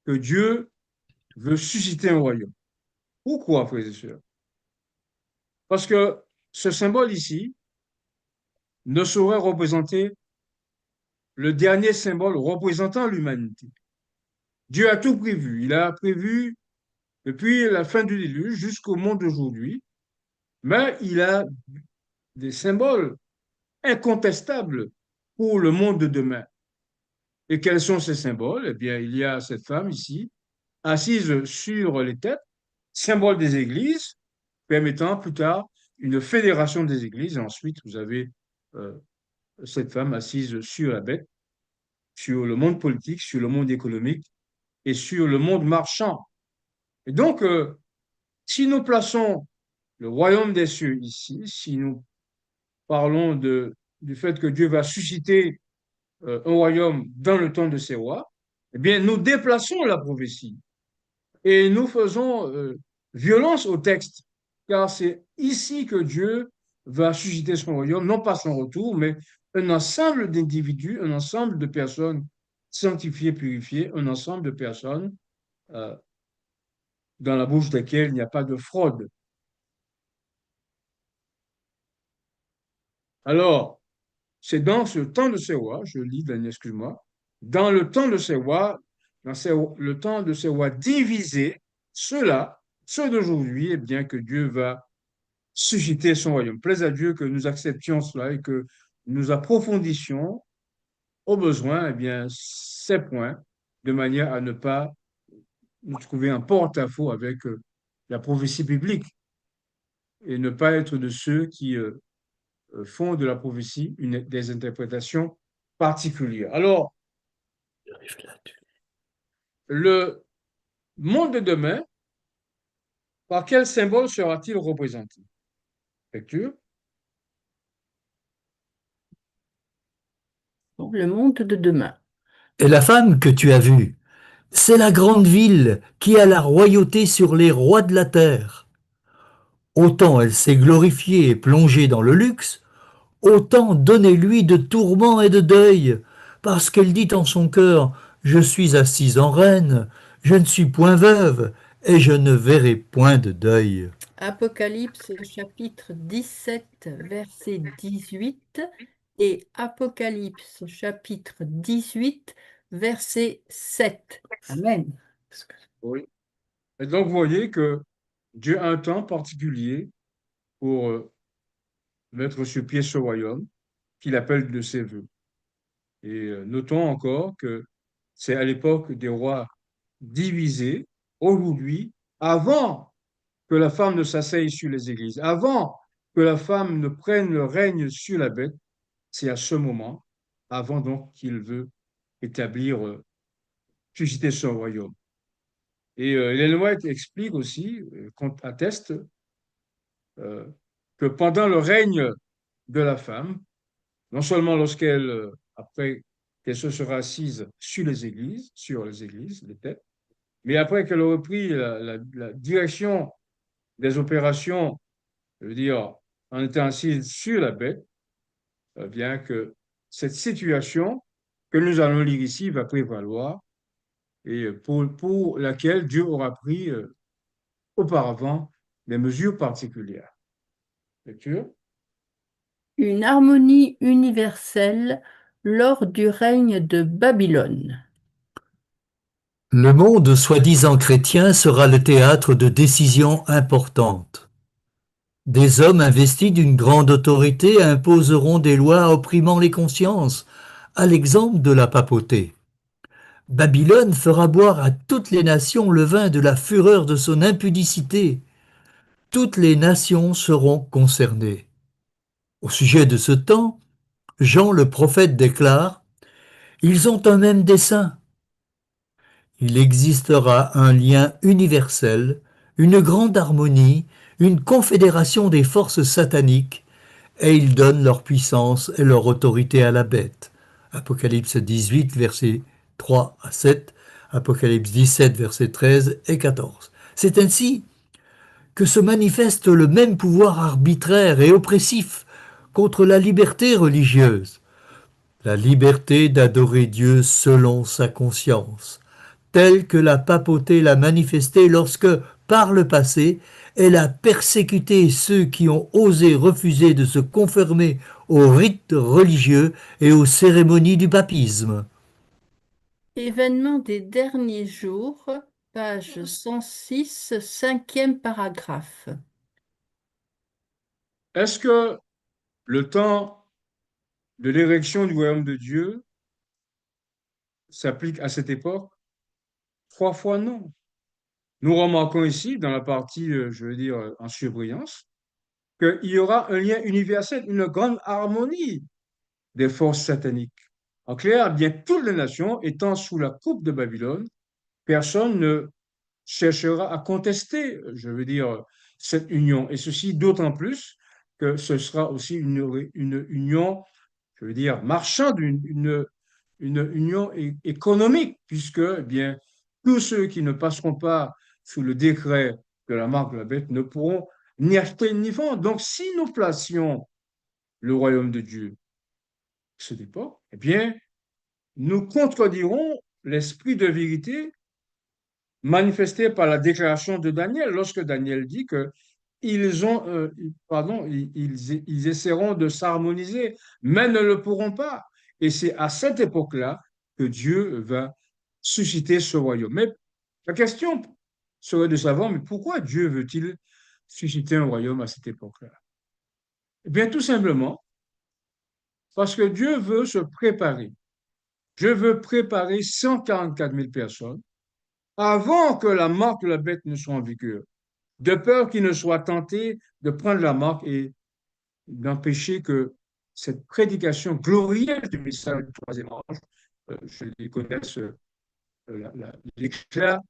que Dieu veut susciter un royaume. Pourquoi, frères et sœurs? Parce que ce symbole ici ne saurait représenter le dernier symbole représentant l'humanité. Dieu a tout prévu. Il a prévu depuis la fin du déluge jusqu'au monde d'aujourd'hui, mais il a des symboles incontestables pour le monde de demain. Et quels sont ces symboles? Eh bien, il y a cette femme ici, assise sur les têtes, symbole des églises, permettant plus tard une fédération des églises. Et ensuite, vous avez euh, cette femme assise sur la bête, sur le monde politique, sur le monde économique et sur le monde marchand. Et donc, si nous plaçons le royaume des cieux ici, si nous parlons du fait que Dieu va susciter un royaume dans le temps de ses rois, eh bien, nous déplaçons la prophétie et nous faisons violence au texte, car c'est ici que Dieu va susciter son royaume, non pas son retour, mais un ensemble d'individus, un ensemble de personnes sanctifiées, purifiées, un ensemble de personnes euh, dans la bouche desquelles il n'y a pas de fraude. Alors, c'est dans ce temps de ces rois, je lis, Daniel, excuse-moi, dans le temps de ces rois, le temps de ces rois divisés, ceux-là, ceux d'aujourd'hui, eh bien, que Dieu va susciter son royaume. Plaise à Dieu que nous acceptions cela et que nous approfondissions au besoin, eh bien, ces points, de manière à ne pas nous trouver en porte-à-faux avec la prophétie biblique et ne pas être de ceux qui font de la prophétie des interprétations particulières. Alors, le monde de demain, par quel symbole sera-t-il représenté? Lecture. Donc, le monde de demain. Et la femme que tu as vue, c'est la grande ville qui a la royauté sur les rois de la terre. Autant elle s'est glorifiée et plongée dans le luxe, autant donnez-lui de tourments et de deuil, parce qu'elle dit en son cœur, je suis assise en reine, je ne suis point veuve, et je ne verrai point de deuil. Apocalypse chapitre 17, verset 18 et Apocalypse chapitre 18, verset 7. Amen. Oui. Et donc, vous voyez que Dieu a un temps particulier pour mettre sur pied ce royaume qu'il appelle de ses voeux. Et notons encore que c'est à l'époque des rois divisés, aujourd'hui, avant que la femme ne s'asseye sur les églises, avant que la femme ne prenne le règne sur la bête, c'est à ce moment, avant donc qu'il veut établir, susciter son royaume. Et Ellen White explique aussi, atteste, euh, que pendant le règne de la femme, non seulement lorsqu'elle, après qu'elle se sera assise sur les églises, les têtes, mais après qu'elle aurait pris la direction des opérations, je veux dire, en étant assise sur la bête, bien que cette situation que nous allons lire ici va prévaloir et pour laquelle Dieu aura pris auparavant des mesures particulières. Lecture. Une harmonie universelle lors du règne de Babylone. Le monde soi-disant chrétien sera le théâtre de décisions importantes. Des hommes investis d'une grande autorité imposeront des lois opprimant les consciences, à l'exemple de la papauté. Babylone fera boire à toutes les nations le vin de la fureur de son impudicité. Toutes les nations seront concernées. Au sujet de ce temps, Jean le prophète déclare « Ils ont un même dessein. Il existera un lien universel, une grande harmonie, une confédération des forces sataniques, et ils donnent leur puissance et leur autorité à la bête. » Apocalypse 18, versets 3 à 7, Apocalypse 17, versets 13 et 14. C'est ainsi que se manifeste le même pouvoir arbitraire et oppressif contre la liberté religieuse, la liberté d'adorer Dieu selon sa conscience, telle que la papauté l'a manifestée lorsque, par le passé, elle a persécuté ceux qui ont osé refuser de se conformer aux rites religieux et aux cérémonies du papisme. Événements des derniers jours, page 106, cinquième paragraphe. Est-ce que le temps de l'érection du royaume de Dieu s'applique à cette époque? Trois fois non. Nous remarquons ici, dans la partie, je veux dire, en surbrillance, qu'il y aura un lien universel, une grande harmonie des forces sataniques. En clair, bien toutes les nations étant sous la coupe de Babylone, personne ne cherchera à contester, je veux dire, cette union. Et ceci d'autant plus que ce sera aussi une union, je veux dire, marchande, une union économique, puisque, eh bien, tous ceux qui ne passeront pas sous le décret de la marque de la bête ne pourront ni acheter ni vendre. Donc, si nous placions le royaume de Dieu à cette époque, eh bien, nous contredirons l'esprit de vérité manifesté par la déclaration de Daniel, lorsque Daniel dit que ils essaieront de s'harmoniser, mais ne le pourront pas. Et c'est à cette époque-là que Dieu va susciter ce royaume. Mais la question serait de savoir, mais pourquoi Dieu veut-il susciter un royaume à cette époque-là? Eh bien, tout simplement parce que Dieu veut se préparer. Dieu veut préparer 144 000 personnes avant que la marque de la bête ne soit en vigueur, de peur qu'ils ne soient tentés de prendre la marque et d'empêcher que cette prédication glorieuse du message du troisième ange, je les connaisse, l'éclat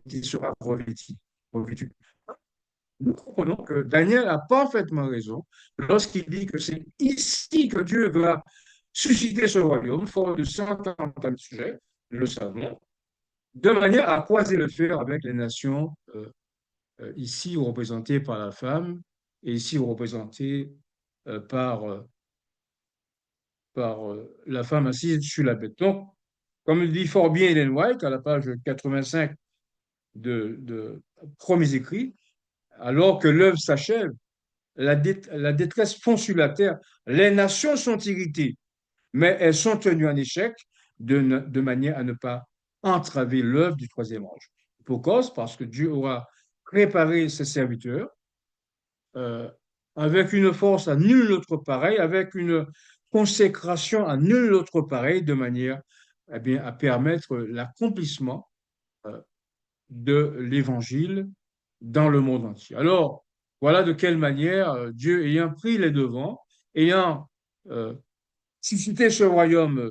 qui sera revêtu. Nous comprenons que Daniel a parfaitement raison lorsqu'il dit que c'est ici que Dieu va susciter ce royaume, fort de 140 sujets, nous le savons, de manière à croiser le fer avec les nations ici représentées par la femme et ici représentées par, la femme assise sur la bête. Donc, comme le dit fort bien Ellen White à la page 85 de Premiers Écrits, alors que l'œuvre s'achève, la détresse fond sur la terre, les nations sont irritées, mais elles sont tenues en échec de manière à ne pas entraver l'œuvre du troisième ange. Pour cause, parce que Dieu aura préparé ses serviteurs euh, avec une force à nul autre pareil, avec une consécration à nul autre pareil, de manière eh bien, à permettre l'accomplissement euh, de l'Évangile dans le monde entier. Alors, voilà de quelle manière Dieu ayant pris les devants, ayant euh, suscité ce royaume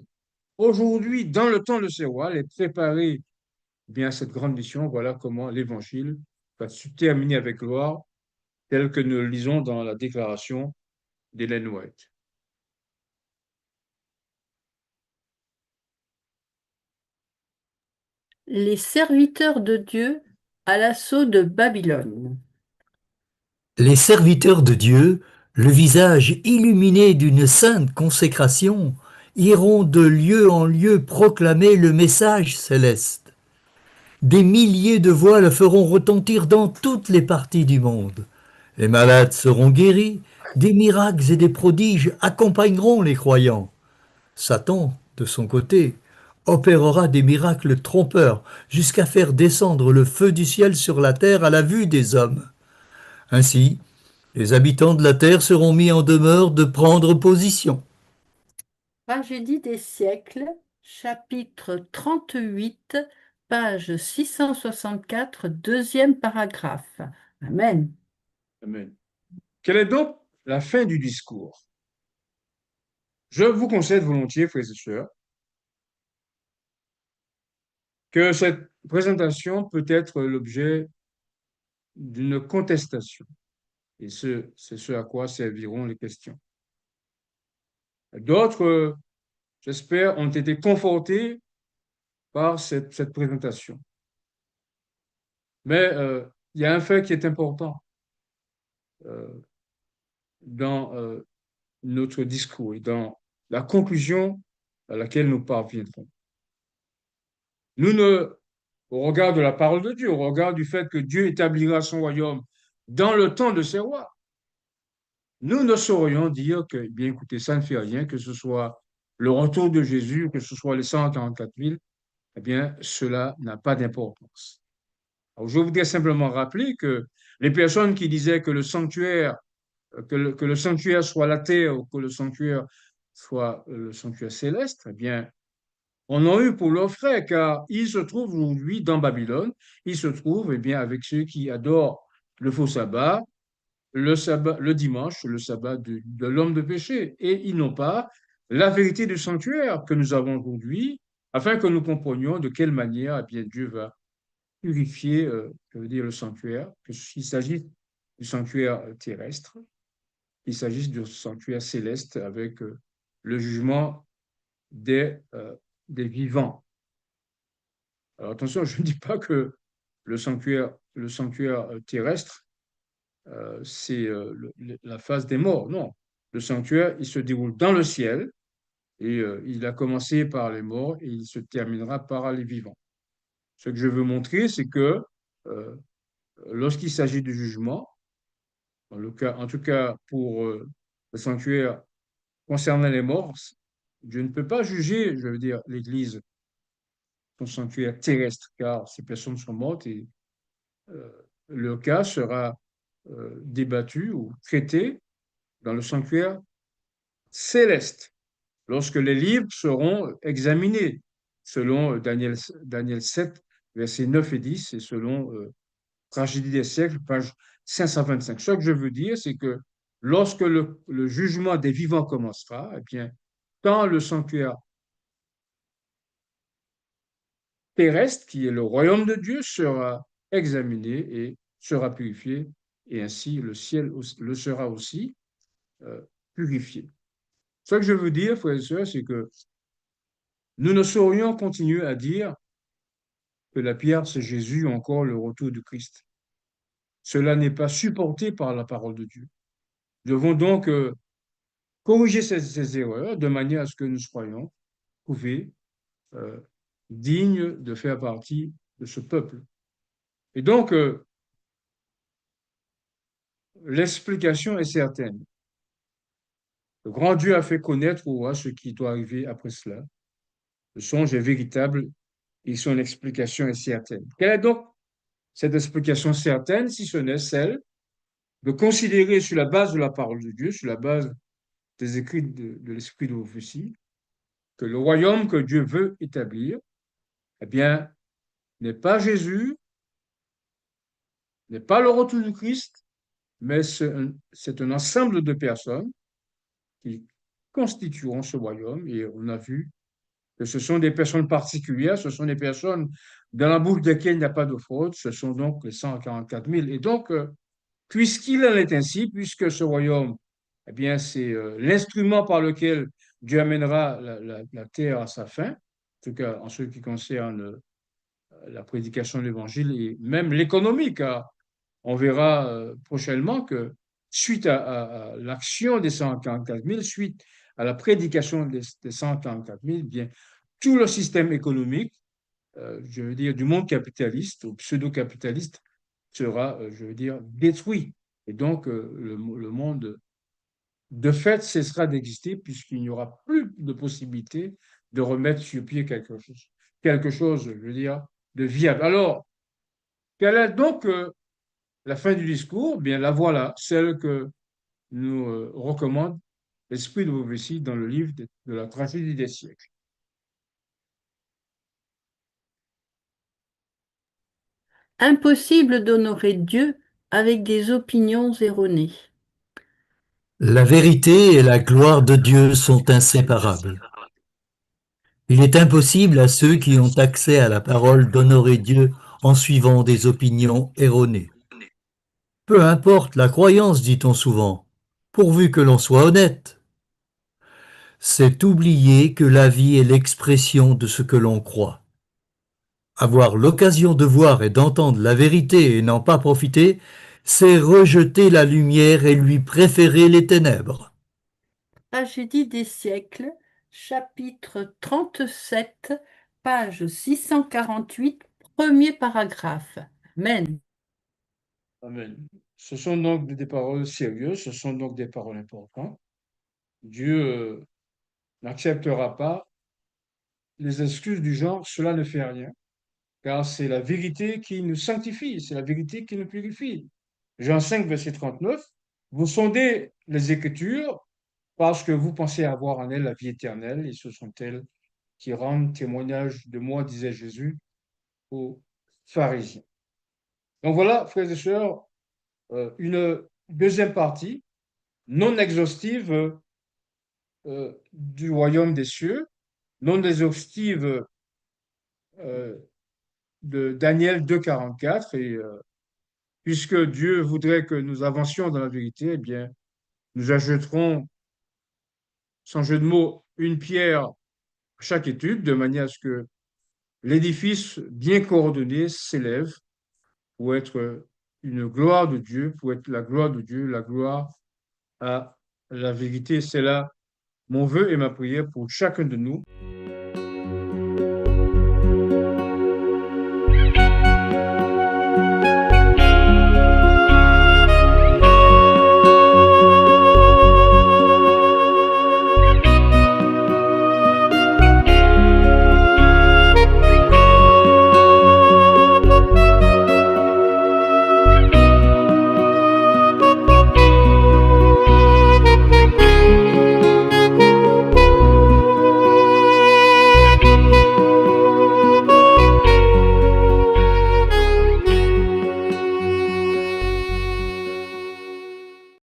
aujourd'hui, dans le temps de ses rois, les préparer bien à cette grande mission, voilà comment l'Évangile va se terminer avec gloire, tel que nous le lisons dans la déclaration d'Ellen White. Les serviteurs de Dieu à l'assaut de Babylone. Les serviteurs de Dieu, le visage illuminé d'une sainte consécration, iront de lieu en lieu proclamer le message céleste. Des milliers de voix le feront retentir dans toutes les parties du monde. Les malades seront guéris, des miracles et des prodiges accompagneront les croyants. Satan, de son côté, opérera des miracles trompeurs jusqu'à faire descendre le feu du ciel sur la terre à la vue des hommes. Ainsi, les habitants de la terre seront mis en demeure de prendre position. Tragédie des siècles, chapitre 38, page 664, deuxième paragraphe. Amen. Amen. Quelle est donc la fin du discours? Je vous concède volontiers, frères et sœurs, que cette présentation peut être l'objet d'une contestation. Et c'est ce à quoi serviront les questions. D'autres, j'espère, ont été confortés par cette présentation. Mais il y a un fait qui est important euh, dans notre discours et dans la conclusion à laquelle nous parviendrons. Nous ne, au regard de la parole de Dieu, au regard du fait que Dieu établira son royaume dans le temps de ses rois, nous ne saurions dire que, eh bien écoutez, ça ne fait rien, que ce soit le retour de Jésus, que ce soit les 144 000, eh bien, cela n'a pas d'importance. Alors, je voudrais simplement rappeler que les personnes qui disaient que le sanctuaire, que le sanctuaire soit la terre ou que le sanctuaire soit le sanctuaire céleste, eh bien, on a eu pour leurs frais, car ils se trouvent aujourd'hui dans Babylone, ils se trouvent eh bien, avec ceux qui adorent le faux sabbat, le dimanche, le sabbat de l'homme de péché, et ils n'ont pas la vérité du sanctuaire que nous avons aujourd'hui, afin que nous comprenions de quelle manière eh bien, Dieu va purifier, je veux dire, le sanctuaire, qu'il s'agisse du sanctuaire terrestre, qu'il s'agisse du sanctuaire céleste avec le jugement des, euh, des vivants. Alors attention, je ne dis pas que le sanctuaire terrestre, c'est la phase des morts. Non, le sanctuaire, il se déroule dans le ciel et il a commencé par les morts et il se terminera par les vivants. Ce que je veux montrer, c'est que euh, lorsqu'il s'agit du jugement, en tout cas pour le sanctuaire concernant les morts, je ne peux pas juger, je veux dire, l'Église, son sanctuaire terrestre, car ces personnes sont mortes et euh, leur cas sera débattu ou traité dans le sanctuaire céleste, lorsque les livres seront examinés, selon Daniel 7, versets 9 et 10, et selon Tragédie des siècles, page 525. Ce que je veux dire, c'est que lorsque le jugement des vivants commencera, eh bien, quand le sanctuaire terrestre, qui est le royaume de Dieu, sera examiné et sera purifié, et ainsi le ciel le sera aussi purifié. Ce que je veux dire, frères et sœurs, c'est que nous ne saurions continuer à dire que la pierre, c'est Jésus, ou encore le retour du Christ. Cela n'est pas supporté par la parole de Dieu. Nous devons donc corriger ces erreurs de manière à ce que nous soyons trouvés euh, dignes de faire partie de ce peuple. Et donc, l'explication est certaine. Le grand Dieu a fait connaître au roi ce qui doit arriver après cela. Le songe est véritable et son explication est certaine. Quelle est donc cette explication certaine, si ce n'est celle de considérer sur la base de la parole de Dieu, sur la base des écrits de l'esprit de prophétie, que le royaume que Dieu veut établir, eh bien, n'est pas Jésus, n'est pas le retour du Christ, mais c'est un ensemble de personnes qui constitueront ce royaume. Et on a vu que ce sont des personnes particulières, ce sont des personnes dans la bouche desquelles il n'y a pas de fraude, ce sont donc les 144 000. Et donc, puisqu'il en est ainsi, puisque ce royaume, eh bien, c'est l'instrument par lequel Dieu amènera la terre à sa fin, en tout cas en ce qui concerne la prédication de l'évangile et même l'économie, car on verra prochainement que suite à l'action des 144 000, suite à la prédication des 144 000, bien, tout le système économique, je veux dire, du monde capitaliste ou pseudo-capitaliste sera, je veux dire, détruit. Et donc, le monde, de fait, cessera d'exister puisqu'il n'y aura plus de possibilité de remettre sur pied quelque chose, je veux dire, de viable. Alors, quelle est donc la fin du discours? Bien, la voilà, celle que nous recommande l'esprit de prophétie dans le livre de la tragédie des siècles. Impossible d'honorer Dieu avec des opinions erronées. La vérité et la gloire de Dieu sont inséparables. Il est impossible à ceux qui ont accès à la parole d'honorer Dieu en suivant des opinions erronées. Peu importe la croyance, dit-on souvent, pourvu que l'on soit honnête. C'est oublier que la vie est l'expression de ce que l'on croit. Avoir l'occasion de voir et d'entendre la vérité et n'en pas profiter, c'est rejeter la lumière et lui préférer les ténèbres. Tragédie des siècles, chapitre 37, page 648, premier paragraphe. Amen. Amen. Ce sont donc des paroles sérieuses, ce sont donc des paroles importantes. Dieu n'acceptera pas les excuses du genre cela ne fait rien, car c'est la vérité qui nous sanctifie, c'est la vérité qui nous purifie. Jean 5, verset 39, vous sondez les Écritures parce que vous pensez avoir en elles la vie éternelle, et ce sont elles qui rendent témoignage de moi, disait Jésus aux pharisiens. Donc voilà, frères et sœurs, une deuxième partie non exhaustive du royaume des cieux, non exhaustive euh, de Daniel 2,44. Et puisque Dieu voudrait que nous avancions dans la vérité, eh bien, nous ajouterons, sans jeu de mots, une pierre à chaque étude, de manière à ce que l'édifice bien coordonné s'élève pour être une gloire de Dieu, pour être la gloire de Dieu, la gloire à la vérité. C'est là mon vœu et ma prière pour chacun de nous.